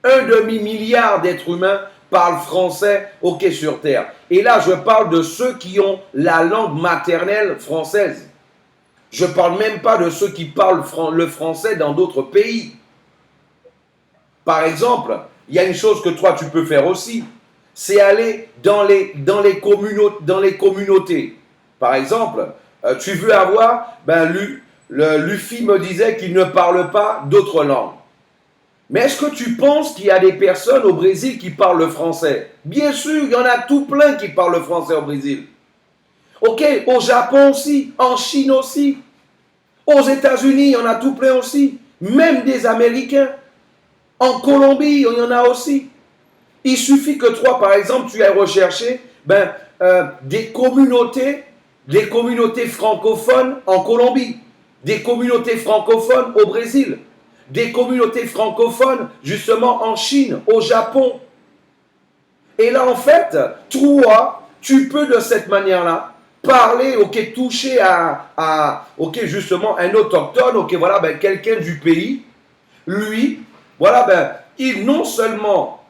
1,5 milliard d'êtres humains parlent français sur Terre. Et là, je parle de ceux qui ont la langue maternelle française. Je ne parle même pas de ceux qui parlent le français dans d'autres pays. Par exemple, il y a une chose que toi, tu peux faire aussi. C'est aller dans les communautés. Par exemple, tu veux avoir, Luffy me disait qu'il ne parle pas d'autres langues. Mais est-ce que tu penses qu'il y a des personnes au Brésil qui parlent le français? Bien sûr, il y en a tout plein qui parlent le français au Brésil. Au Japon aussi, en Chine aussi. Aux États-Unis, il y en a tout plein aussi. Même des Américains. En Colombie, il y en a aussi. Il suffit que toi, par exemple, tu ailles rechercher des communautés francophones en Colombie, des communautés francophones au Brésil, des communautés francophones justement en Chine, au Japon. Et là, en fait, toi, tu peux de cette manière-là parler, toucher à justement un autochtone, quelqu'un du pays. Lui, il non seulement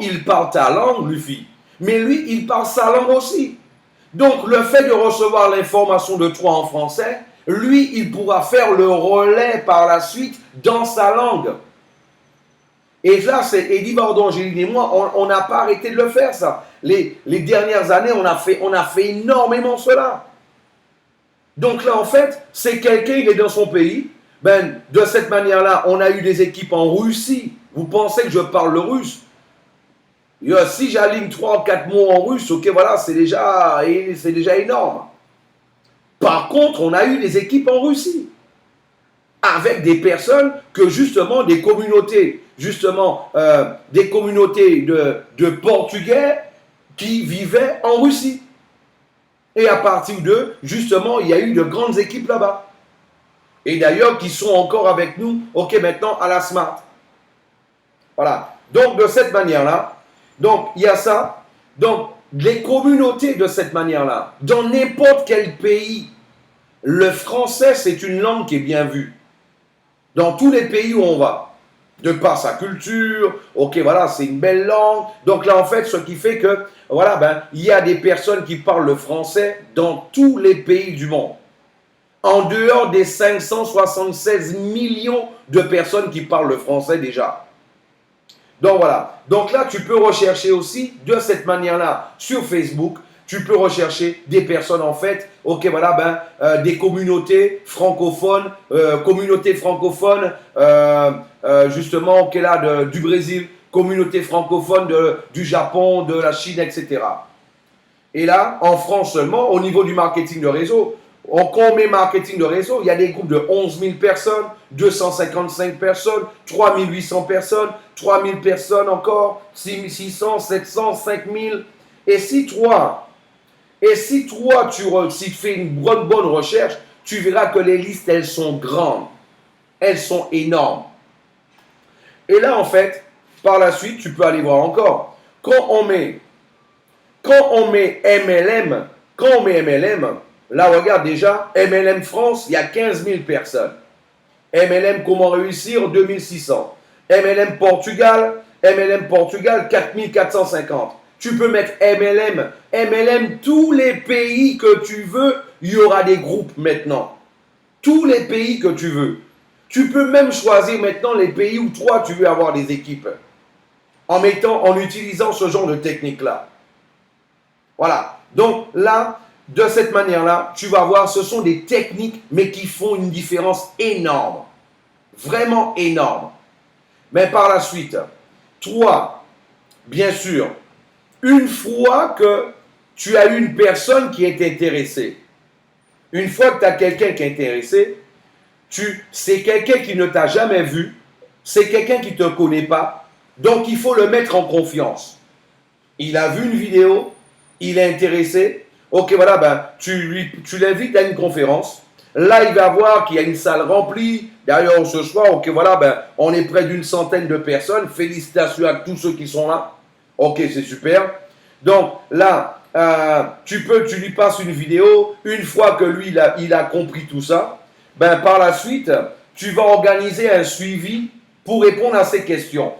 il parle ta langue, Luffy, mais lui, il parle sa langue aussi. Donc, le fait de recevoir l'information de toi en français, lui, il pourra faire le relais par la suite dans sa langue. Et là, c'est Eddie Bardot, Angéline et moi, on n'a pas arrêté de le faire, ça. Les dernières années, on a fait énormément cela. Donc là, en fait, c'est quelqu'un, il est dans son pays. De cette manière-là, on a eu des équipes en Russie. Vous pensez que je parle le russe? Si j'aligne 3 ou 4 mots en russe, c'est déjà énorme. Par contre, on a eu des équipes en Russie. Avec des personnes que justement, des communautés de Portugais qui vivaient en Russie. Et à partir d'eux, justement, il y a eu de grandes équipes là-bas. Et d'ailleurs, qui sont encore avec nous, maintenant à la Smart. Voilà. Donc, de cette manière-là, il y a ça. Donc, les communautés de cette manière-là, dans n'importe quel pays, le français, c'est une langue qui est bien vue. Dans tous les pays où on va. De par sa culture, c'est une belle langue. Donc là, en fait, ce qui fait que, il y a des personnes qui parlent le français dans tous les pays du monde. En dehors des 576 millions de personnes qui parlent le français déjà. Donc voilà. Donc là, tu peux rechercher aussi de cette manière-là sur Facebook. Tu peux rechercher des personnes en fait, des communautés francophones, justement, du Brésil, communautés francophones du Japon, de la Chine, etc. Et là, en France seulement, au niveau du marketing de réseau, Quand on met marketing de réseau, il y a des groupes de 11 000 personnes, 255 personnes, 3 800 personnes, 3 000 personnes encore, 6 600, 700, 5 000. Et si toi, si tu fais une bonne recherche, tu verras que les listes, elles sont grandes. Elles sont énormes. Et là, en fait, par la suite, tu peux aller voir encore. Quand on met MLM, là, regarde déjà, MLM France, il y a 15 000 personnes. MLM Comment réussir, 2600. MLM Portugal, 4450. Tu peux mettre MLM, tous les pays que tu veux, il y aura des groupes maintenant. Tous les pays que tu veux. Tu peux même choisir maintenant les pays où toi tu veux avoir des équipes. En utilisant ce genre de technique-là. Voilà. Donc là, de cette manière-là, tu vas voir, ce sont des techniques, mais qui font une différence énorme. Vraiment énorme. Mais par la suite, toi, bien sûr, une fois que tu as une personne qui est intéressée, une fois que tu as quelqu'un qui est intéressé, c'est quelqu'un qui ne t'a jamais vu, c'est quelqu'un qui ne te connaît pas, donc il faut le mettre en confiance. Il a vu une vidéo, il est intéressé, ok voilà, tu l'invites à une conférence, là il va voir qu'il y a une salle remplie, d'ailleurs ce soir, ok voilà, on est près d'une centaine de personnes, félicitations à tous ceux qui sont là, ok c'est super, donc là, tu lui passes une vidéo, une fois que lui il a compris tout ça, par la suite, tu vas organiser un suivi pour répondre à ces questions.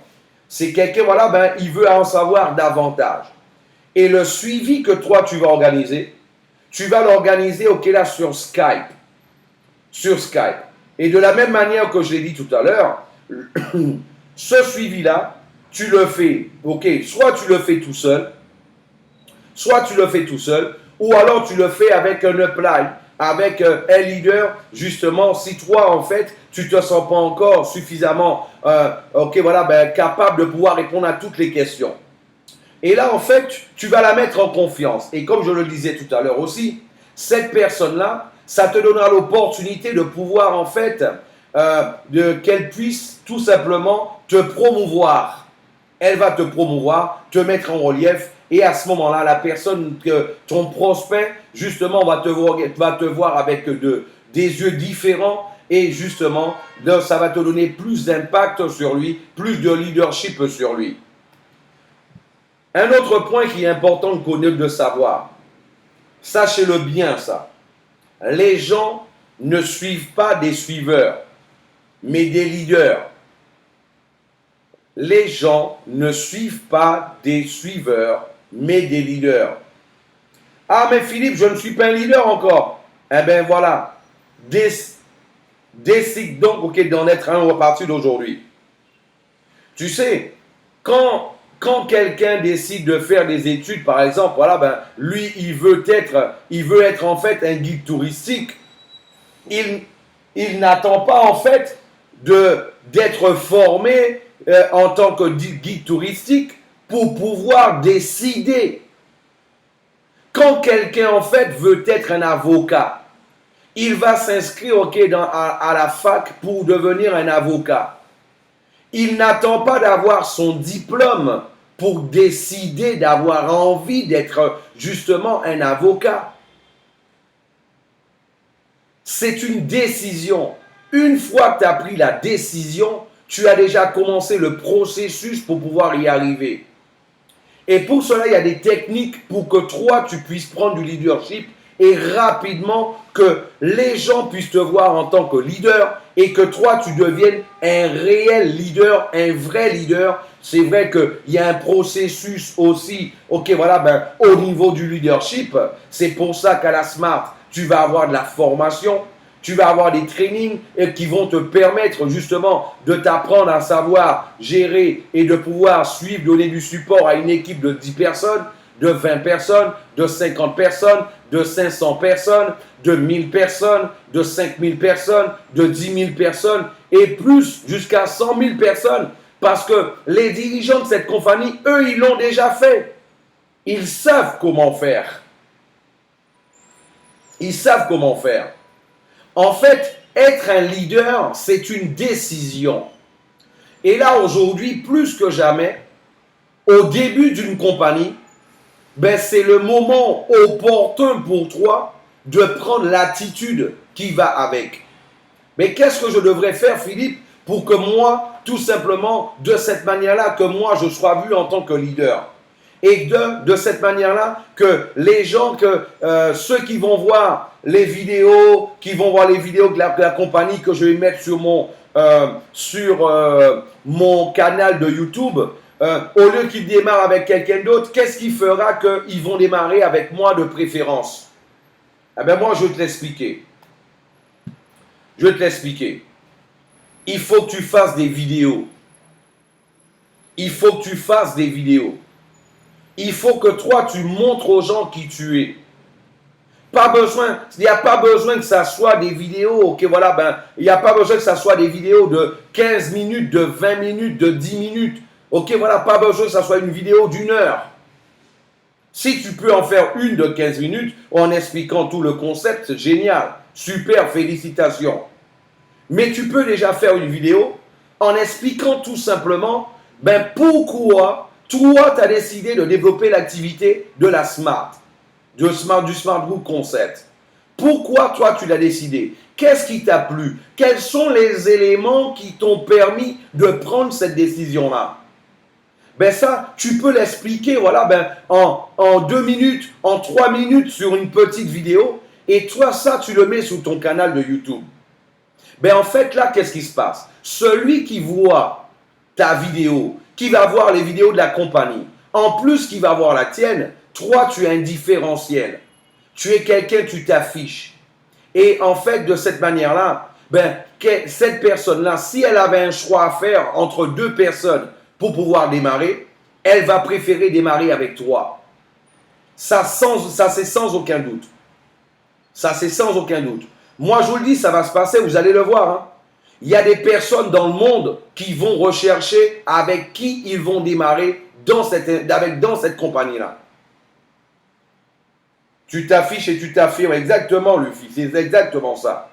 C'est quelqu'un, voilà, il veut en savoir davantage. Et le suivi que toi, tu vas organiser, tu vas l'organiser, ok, là, sur Skype. Sur Skype. Et de la même manière que je l'ai dit tout à l'heure, ce suivi-là, tu le fais, ok, soit tu le fais tout seul, ou alors tu le fais avec un upline, avec un leader, justement, si toi, en fait, tu ne te sens pas encore suffisamment, capable de pouvoir répondre à toutes les questions. Et là, en fait, tu vas la mettre en confiance. Et comme je le disais tout à l'heure aussi, cette personne-là, ça te donnera l'opportunité de pouvoir, en fait, qu'elle puisse tout simplement te promouvoir. Elle va te promouvoir, te mettre en relief. Et à ce moment-là, la personne, ton prospect, justement, va te voir avec des yeux différents. Et justement, ça va te donner plus d'impact sur lui, plus de leadership sur lui. Un autre point qui est important de connaître, de savoir, sachez-le bien ça, les gens ne suivent pas des suiveurs, mais des leaders. Les gens ne suivent pas des suiveurs, mais des leaders. Ah mais Philippe, je ne suis pas un leader encore. Eh bien voilà, décide donc d'en être un à partir d'aujourd'hui. Tu sais, quand quelqu'un décide de faire des études, par exemple, voilà, lui, il veut être en fait un guide touristique. Il n'attend pas en fait d'être formé en tant que guide touristique pour pouvoir décider. Quand quelqu'un en fait veut être un avocat, il va s'inscrire à la fac pour devenir un avocat. Il n'attend pas d'avoir son diplôme pour décider d'avoir envie d'être justement un avocat. C'est une décision. Une fois que tu as pris la décision, tu as déjà commencé le processus pour pouvoir y arriver. Et pour cela, il y a des techniques pour que toi, tu puisses prendre du leadership et rapidement que les gens puissent te voir en tant que leader et que toi, tu deviennes un réel leader, un vrai leader. C'est vrai qu'il y a un processus aussi, au niveau du leadership. C'est pour ça qu'à la Smart, tu vas avoir de la formation, tu vas avoir des trainings qui vont te permettre justement de t'apprendre à savoir gérer et de pouvoir suivre, donner du support à une équipe de 10 personnes, de 20 personnes, de 50 personnes, de 500 personnes, de 1000 personnes, de 5000 personnes, de 10 000 personnes et plus jusqu'à 100 000 personnes. Parce que les dirigeants de cette compagnie, eux, ils l'ont déjà fait. Ils savent comment faire. Ils savent comment faire. En fait, être un leader, c'est une décision. Et là, aujourd'hui, plus que jamais, au début d'une compagnie, ben, c'est le moment opportun pour toi de prendre l'attitude qui va avec. Mais qu'est-ce que je devrais faire, Philippe, pour que moi, tout simplement, de cette manière-là, que moi, je sois vu en tant que leader? Et de cette manière-là, que les gens, que ceux qui vont voir les vidéos, de la compagnie que je vais mettre sur mon canal de YouTube, au lieu qu'ils démarrent avec quelqu'un d'autre, qu'est-ce qui fera qu'ils vont démarrer avec moi de préférence? Eh bien, moi, je vais te l'expliquer. Je vais te l'expliquer. Il faut que tu fasses des vidéos. Il faut que tu fasses des vidéos. Il faut que toi, tu montres aux gens qui tu es. Pas besoin, il n'y a pas besoin que ça soit des vidéos, ok, voilà, ben, il n'y a pas besoin que ça soit des vidéos de 15 minutes, de 20 minutes, de 10 minutes. Ok, voilà, pas besoin que ça soit une vidéo d'une heure. Si tu peux en faire une de 15 minutes en expliquant tout le concept, c'est génial. Super, félicitations. Mais tu peux déjà faire une vidéo en expliquant tout simplement ben, pourquoi toi, tu as décidé de développer l'activité de la Smart, du Smart Group Concept. Pourquoi toi, tu l'as décidé? Qu'est-ce qui t'a plu? Quels sont les éléments qui t'ont permis de prendre cette décision-là? Ben ça, tu peux l'expliquer voilà, ben, en 2 minutes, en 3 minutes sur une petite vidéo. Et toi, ça, tu le mets sur ton canal de YouTube. Ben en fait, là, qu'est-ce qui se passe? Celui qui voit ta vidéo, qui va voir les vidéos de la compagnie, en plus qui va voir la tienne, toi, tu es un différentiel. Tu es quelqu'un, tu t'affiches. Et en fait, de cette manière-là, ben, cette personne-là, si elle avait un choix à faire entre deux personnes pour pouvoir démarrer, elle va préférer démarrer avec toi. Ça c'est sans aucun doute. Ça, c'est sans aucun doute. Moi, je vous le dis, ça va se passer, vous allez le voir. Hein. Il y a des personnes dans le monde qui vont rechercher avec qui ils vont démarrer dans cette compagnie-là. Tu t'affiches et tu t'affirmes exactement, Luffy. C'est exactement ça.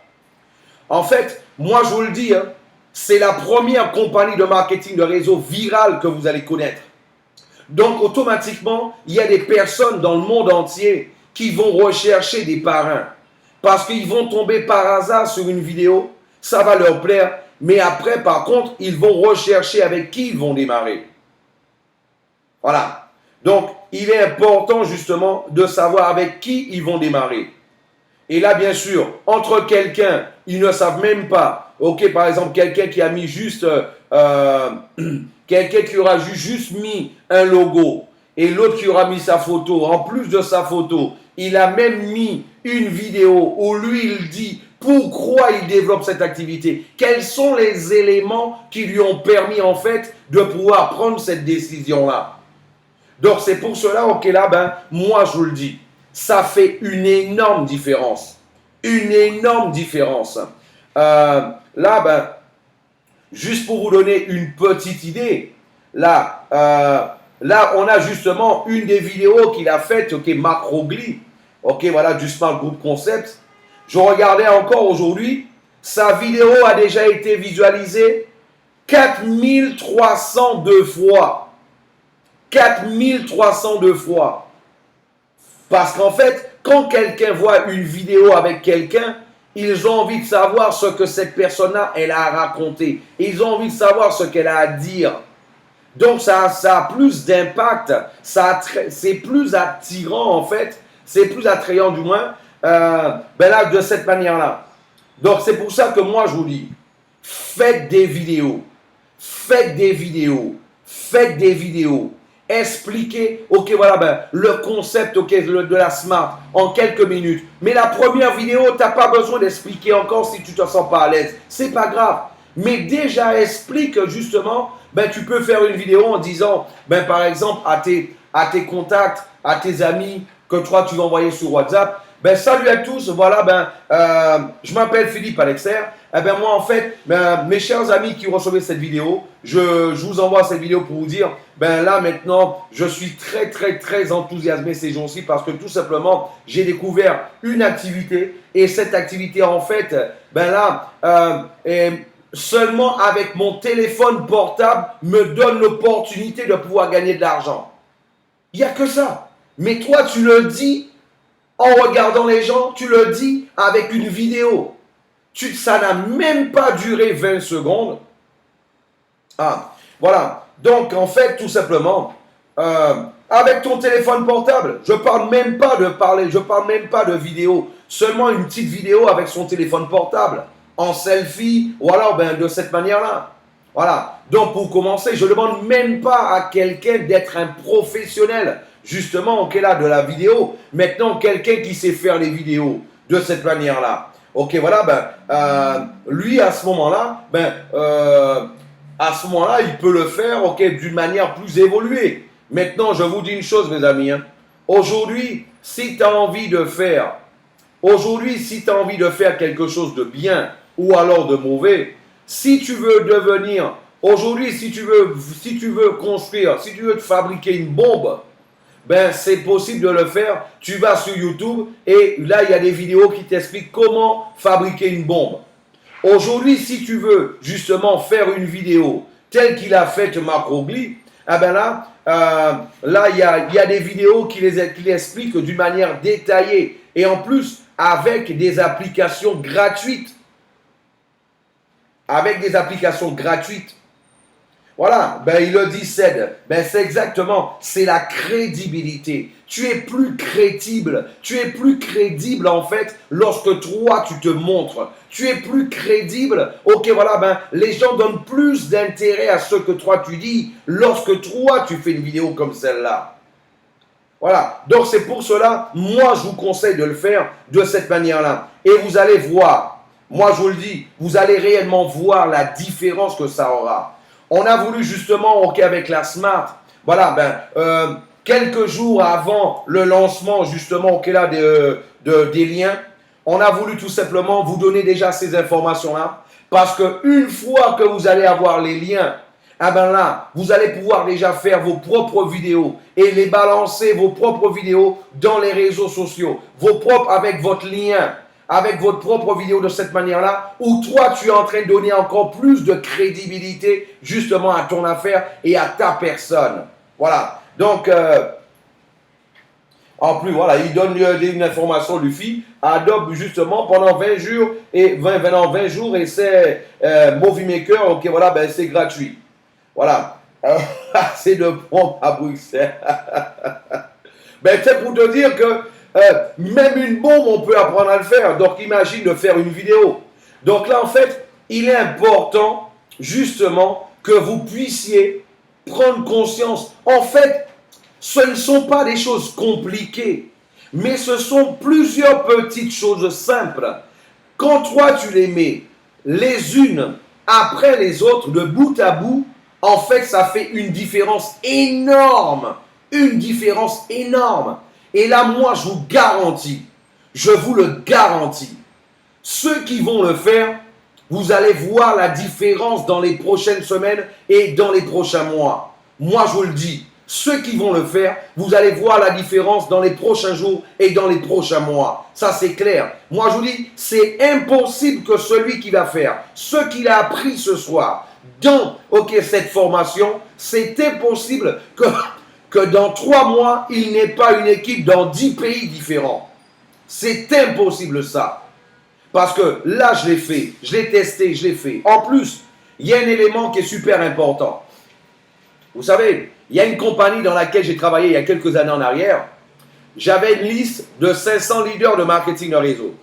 En fait, moi, je vous le dis, hein, c'est la première compagnie de marketing de réseau viral que vous allez connaître. Donc, automatiquement, il y a des personnes dans le monde entier qui vont rechercher des parrains. Parce qu'ils vont tomber par hasard sur une vidéo, ça va leur plaire. Mais après, par contre, ils vont rechercher avec qui ils vont démarrer. Voilà. Donc, il est important justement de savoir avec qui ils vont démarrer. Et là, bien sûr, entre quelqu'un, ils ne savent même pas. Ok, par exemple, quelqu'un qui a mis juste... quelqu'un qui aura juste mis un logo et l'autre qui aura mis sa photo. En plus de sa photo, il a même mis une vidéo où lui, il dit pourquoi il développe cette activité. Quels sont les éléments qui lui ont permis en fait de pouvoir prendre cette décision-là. Donc, c'est pour cela, ok, là, ben, moi, je vous le dis, ça fait une énorme différence. Une énorme différence. Là, ben, juste pour vous donner une petite idée, là, on a justement une des vidéos qu'il a faites, ok, Marc Rogli, ok, voilà, du Smart Group Concept. Je regardais encore aujourd'hui, sa vidéo a déjà été visualisée 4302 fois. 4302 fois. Parce qu'en fait, quand quelqu'un voit une vidéo avec quelqu'un, ils ont envie de savoir ce que cette personne-là, elle a à raconter. Ils ont envie de savoir ce qu'elle a à dire. Donc, ça a plus d'impact. C'est plus attirant, en fait. C'est plus attrayant, du moins, ben là, de cette manière-là. Donc, c'est pour ça que moi, je vous dis, faites des vidéos. Faites des vidéos. Faites des vidéos. Expliquez, ok, voilà, ben, le concept de la Smart en quelques minutes. Mais la première vidéo, tu n'as pas besoin d'expliquer encore si tu ne te sens pas à l'aise. C'est pas grave. Mais déjà, explique justement, ben, tu peux faire une vidéo en disant, ben, par exemple, à tes contacts, à tes amis que toi, tu vas envoyer sur WhatsApp, ben, salut à tous, voilà, ben, je m'appelle Philippe Alexer, Eh bien moi en fait, ben, mes chers amis qui recevaient cette vidéo, je vous envoie cette vidéo pour vous dire, ben là maintenant, je suis très enthousiasmé ces jours-ci parce que tout simplement, j'ai découvert une activité et cette activité en fait, ben là, seulement avec mon téléphone portable me donne l'opportunité de pouvoir gagner de l'argent. Il n'y a que ça. Mais toi, tu le dis en regardant les gens, tu le dis avec une vidéo. Ça n'a même pas duré 20 secondes. Ah, voilà. Donc, en fait, tout simplement, avec ton téléphone portable, je parle même pas de parler, je parle même pas de vidéo. Seulement une petite vidéo avec son téléphone portable, en selfie, ou alors ben, de cette manière-là. Voilà. Donc, pour commencer, je ne demande même pas à quelqu'un d'être un professionnel, justement, qui est là de la vidéo. Maintenant, quelqu'un qui sait faire les vidéos de cette manière-là. Ok, voilà, lui, à ce moment-là, il peut le faire, ok, d'une manière plus évoluée. Maintenant, je vous dis une chose, mes amis. Hein. Aujourd'hui, si tu as envie de faire quelque chose de bien ou alors de mauvais, si tu veux devenir, aujourd'hui, si tu veux construire, si tu veux te fabriquer une bombe, ben c'est possible de le faire. Tu vas sur YouTube et là, il y a des vidéos qui t'expliquent comment fabriquer une bombe. Aujourd'hui, si tu veux justement faire une vidéo telle qu'il a faite Marc Rogli, eh ben là, il y a des vidéos qui les expliquent d'une manière détaillée et en plus avec des applications gratuites. Avec des applications gratuites. Voilà, ben il le dit Ced, ben c'est exactement, c'est la crédibilité. Tu es plus crédible en fait lorsque toi tu te montres. Tu es plus crédible, ok voilà, ben les gens donnent plus d'intérêt à ce que toi tu dis lorsque toi tu fais une vidéo comme celle-là. Voilà, donc c'est pour cela, moi je vous conseille de le faire de cette manière-là. Et vous allez voir, moi je vous le dis, vous allez réellement voir la différence que ça aura. On a voulu justement, ok, avec la Smart, voilà, quelques jours avant le lancement justement, ok, là, des liens, on a voulu tout simplement vous donner déjà ces informations-là, parce qu'une fois que vous allez avoir les liens, ah ben là, vous allez pouvoir déjà faire vos propres vidéos et les balancer, vos propres vidéos dans les réseaux sociaux, avec votre lien, avec votre propre vidéo de cette manière-là, où toi, tu es en train de donner encore plus de crédibilité justement à ton affaire et à ta personne. Voilà. Donc, en plus, voilà, il donne une information, Luffy, Adobe justement pendant 20 jours et 20 jours et c'est Movie Maker, ok, voilà, ben c'est gratuit. Voilà. C'est de pompe à Bruxelles. Ben, c'est pour te dire que même une bombe, on peut apprendre à le faire. Donc, imagine de faire une vidéo. Donc là, en fait, il est important, justement, que vous puissiez prendre conscience. En fait, ce ne sont pas des choses compliquées, mais ce sont plusieurs petites choses simples. Quand toi, tu les mets les unes après les autres, de bout à bout, en fait, ça fait une différence énorme. Une différence énorme. Et là, moi, je vous garantis, je vous le garantis, ceux qui vont le faire, vous allez voir la différence dans les prochaines semaines et dans les prochains mois. Moi, je vous le dis, ceux qui vont le faire, vous allez voir la différence dans les prochains jours et dans les prochains mois. Ça, c'est clair. Moi, je vous dis, c'est impossible que celui qui va faire ce qu'il a appris ce soir dans cette formation, c'est impossible que dans 3 mois, il n'ait pas une équipe dans 10 pays différents. C'est impossible ça. Parce que là, je l'ai fait, je l'ai testé, je l'ai fait. En plus, il y a un élément qui est super important. Vous savez, il y a une compagnie dans laquelle j'ai travaillé il y a quelques années en arrière. J'avais une liste de 500 leaders de marketing de réseau.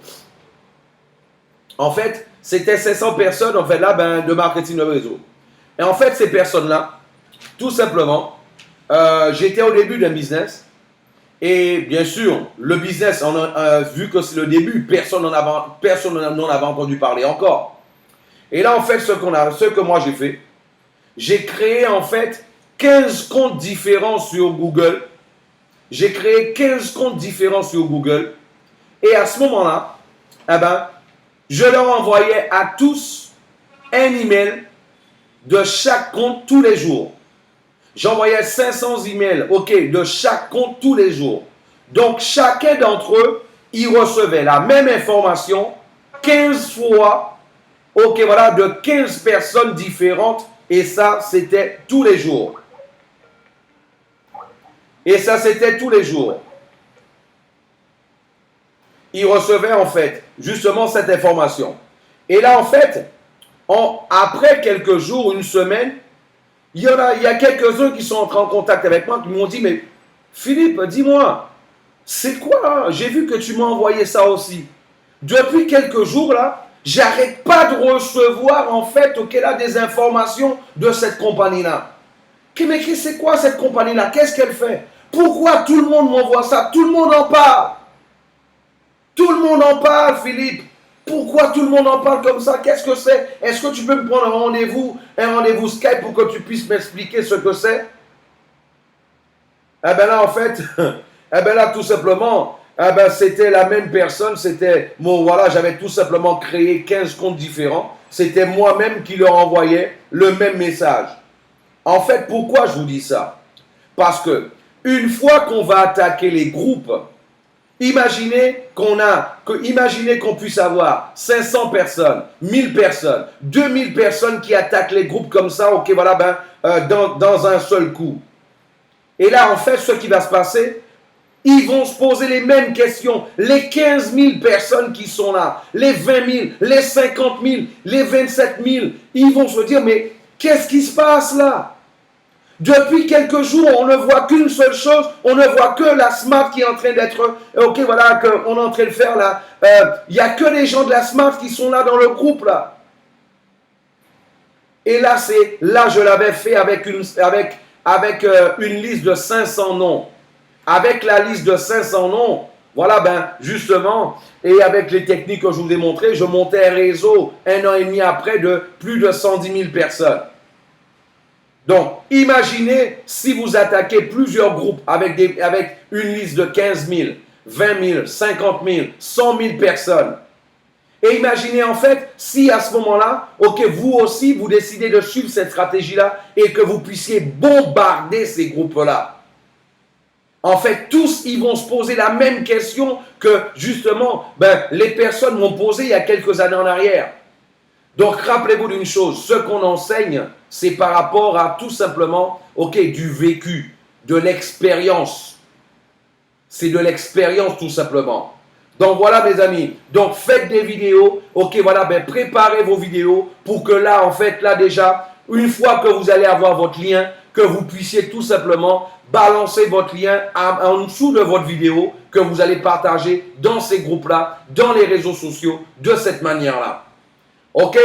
En fait, c'était 500 personnes en fait, là, de marketing de réseau. Et en fait, ces personnes-là, tout simplement, j'étais au début d'un business. Et bien sûr, le business, vu que c'est le début, personne n'en avait entendu parler encore. Et là, en fait, ce que moi j'ai fait, j'ai créé en fait 15 comptes différents sur Google. J'ai créé 15 comptes différents sur Google. Et à ce moment-là, Je leur envoyais à tous un email de chaque compte tous les jours. J'envoyais 500 emails, ok, de chaque compte tous les jours. Donc, chacun d'entre eux, il recevait la même information 15 fois, ok, voilà, de 15 personnes différentes. Et ça, c'était tous les jours. Et ça, c'était tous les jours. Il recevait, en fait, justement cette information. Et là, en fait, après quelques jours, une semaine, il y a quelques-uns qui sont entrés en contact avec moi, qui m'ont dit, mais Philippe, dis-moi, c'est quoi, hein? J'ai vu que tu m'as envoyé ça aussi. Depuis quelques jours, là, j'arrête pas de recevoir, en fait, ok, là, des informations de cette compagnie-là. Mais c'est quoi cette compagnie-là? Qu'est-ce qu'elle fait? Pourquoi tout le monde m'envoie ça? Tout le monde en parle. Tout le monde en parle, Philippe. Pourquoi tout le monde en parle comme ça? Qu'est-ce que c'est? Est-ce que tu peux me prendre un rendez-vous Skype pour que tu puisses m'expliquer ce que c'est? Eh bien là, en fait, eh bien là, tout simplement, eh ben, c'était la même personne. C'était, bon, voilà, j'avais tout simplement créé 15 comptes différents. C'était moi-même qui leur envoyais le même message. En fait, pourquoi je vous dis ça? Parce que une fois qu'on va attaquer les groupes, imaginez qu'on puisse avoir 500 personnes, 1000 personnes, 2000 personnes qui attaquent les groupes comme ça, ok, voilà, dans un seul coup. Et là, en fait, ce qui va se passer, ils vont se poser les mêmes questions. Les 15 000 personnes qui sont là, les 20 000, les 50 000, les 27 000, ils vont se dire, mais qu'est-ce qui se passe là? Depuis quelques jours, on ne voit qu'une seule chose, on ne voit que la Smart qui est en train d'être, ok, voilà, qu'on est en train de faire là. Il n'y a que les gens de la Smart qui sont là dans le groupe là. Et là, je l'avais fait avec une liste de 500 noms. Avec la liste de 500 noms, voilà, justement, et avec les techniques que je vous ai montrées, je montais un réseau 1 an et demi après de plus de 110 000 personnes. Donc, imaginez si vous attaquez plusieurs groupes avec une liste de 15 000, 20 000, 50 000, 100 000 personnes. Et imaginez en fait si à ce moment-là, ok, vous aussi, vous décidez de suivre cette stratégie-là et que vous puissiez bombarder ces groupes-là. En fait, tous, ils vont se poser la même question que justement, les personnes m'ont posé il y a quelques années en arrière. Donc, rappelez-vous d'une chose, ce qu'on enseigne, c'est par rapport à tout simplement, ok, du vécu, de l'expérience. C'est de l'expérience tout simplement. Donc voilà mes amis, donc faites des vidéos, ok, voilà, préparez vos vidéos pour que là, en fait, là déjà, une fois que vous allez avoir votre lien, que vous puissiez tout simplement balancer votre lien en dessous de votre vidéo que vous allez partager dans ces groupes-là, dans les réseaux sociaux, de cette manière-là. Ok,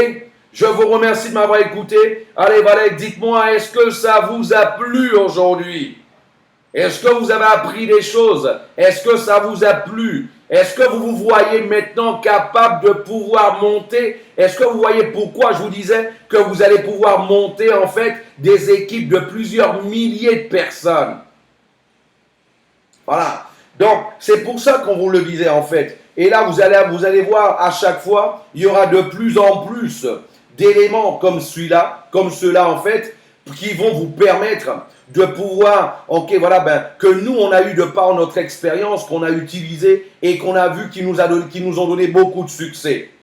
je vous remercie de m'avoir écouté. Allez, Valet, dites-moi, est-ce que ça vous a plu aujourd'hui? Est-ce que vous avez appris des choses? Est-ce que ça vous a plu? Est-ce que vous vous voyez maintenant capable de pouvoir monter? Est-ce que vous voyez pourquoi je vous disais que vous allez pouvoir monter en fait des équipes de plusieurs milliers de personnes? Voilà. Donc, c'est pour ça qu'on vous le disait en fait. Et là, vous allez voir à chaque fois, il y aura de plus en plus d'éléments comme celui-là, comme ceux-là en fait, qui vont vous permettre de pouvoir, ok, voilà, que nous, on a eu de par notre expérience, qu'on a utilisé et qu'on a vu qui nous ont donné beaucoup de succès.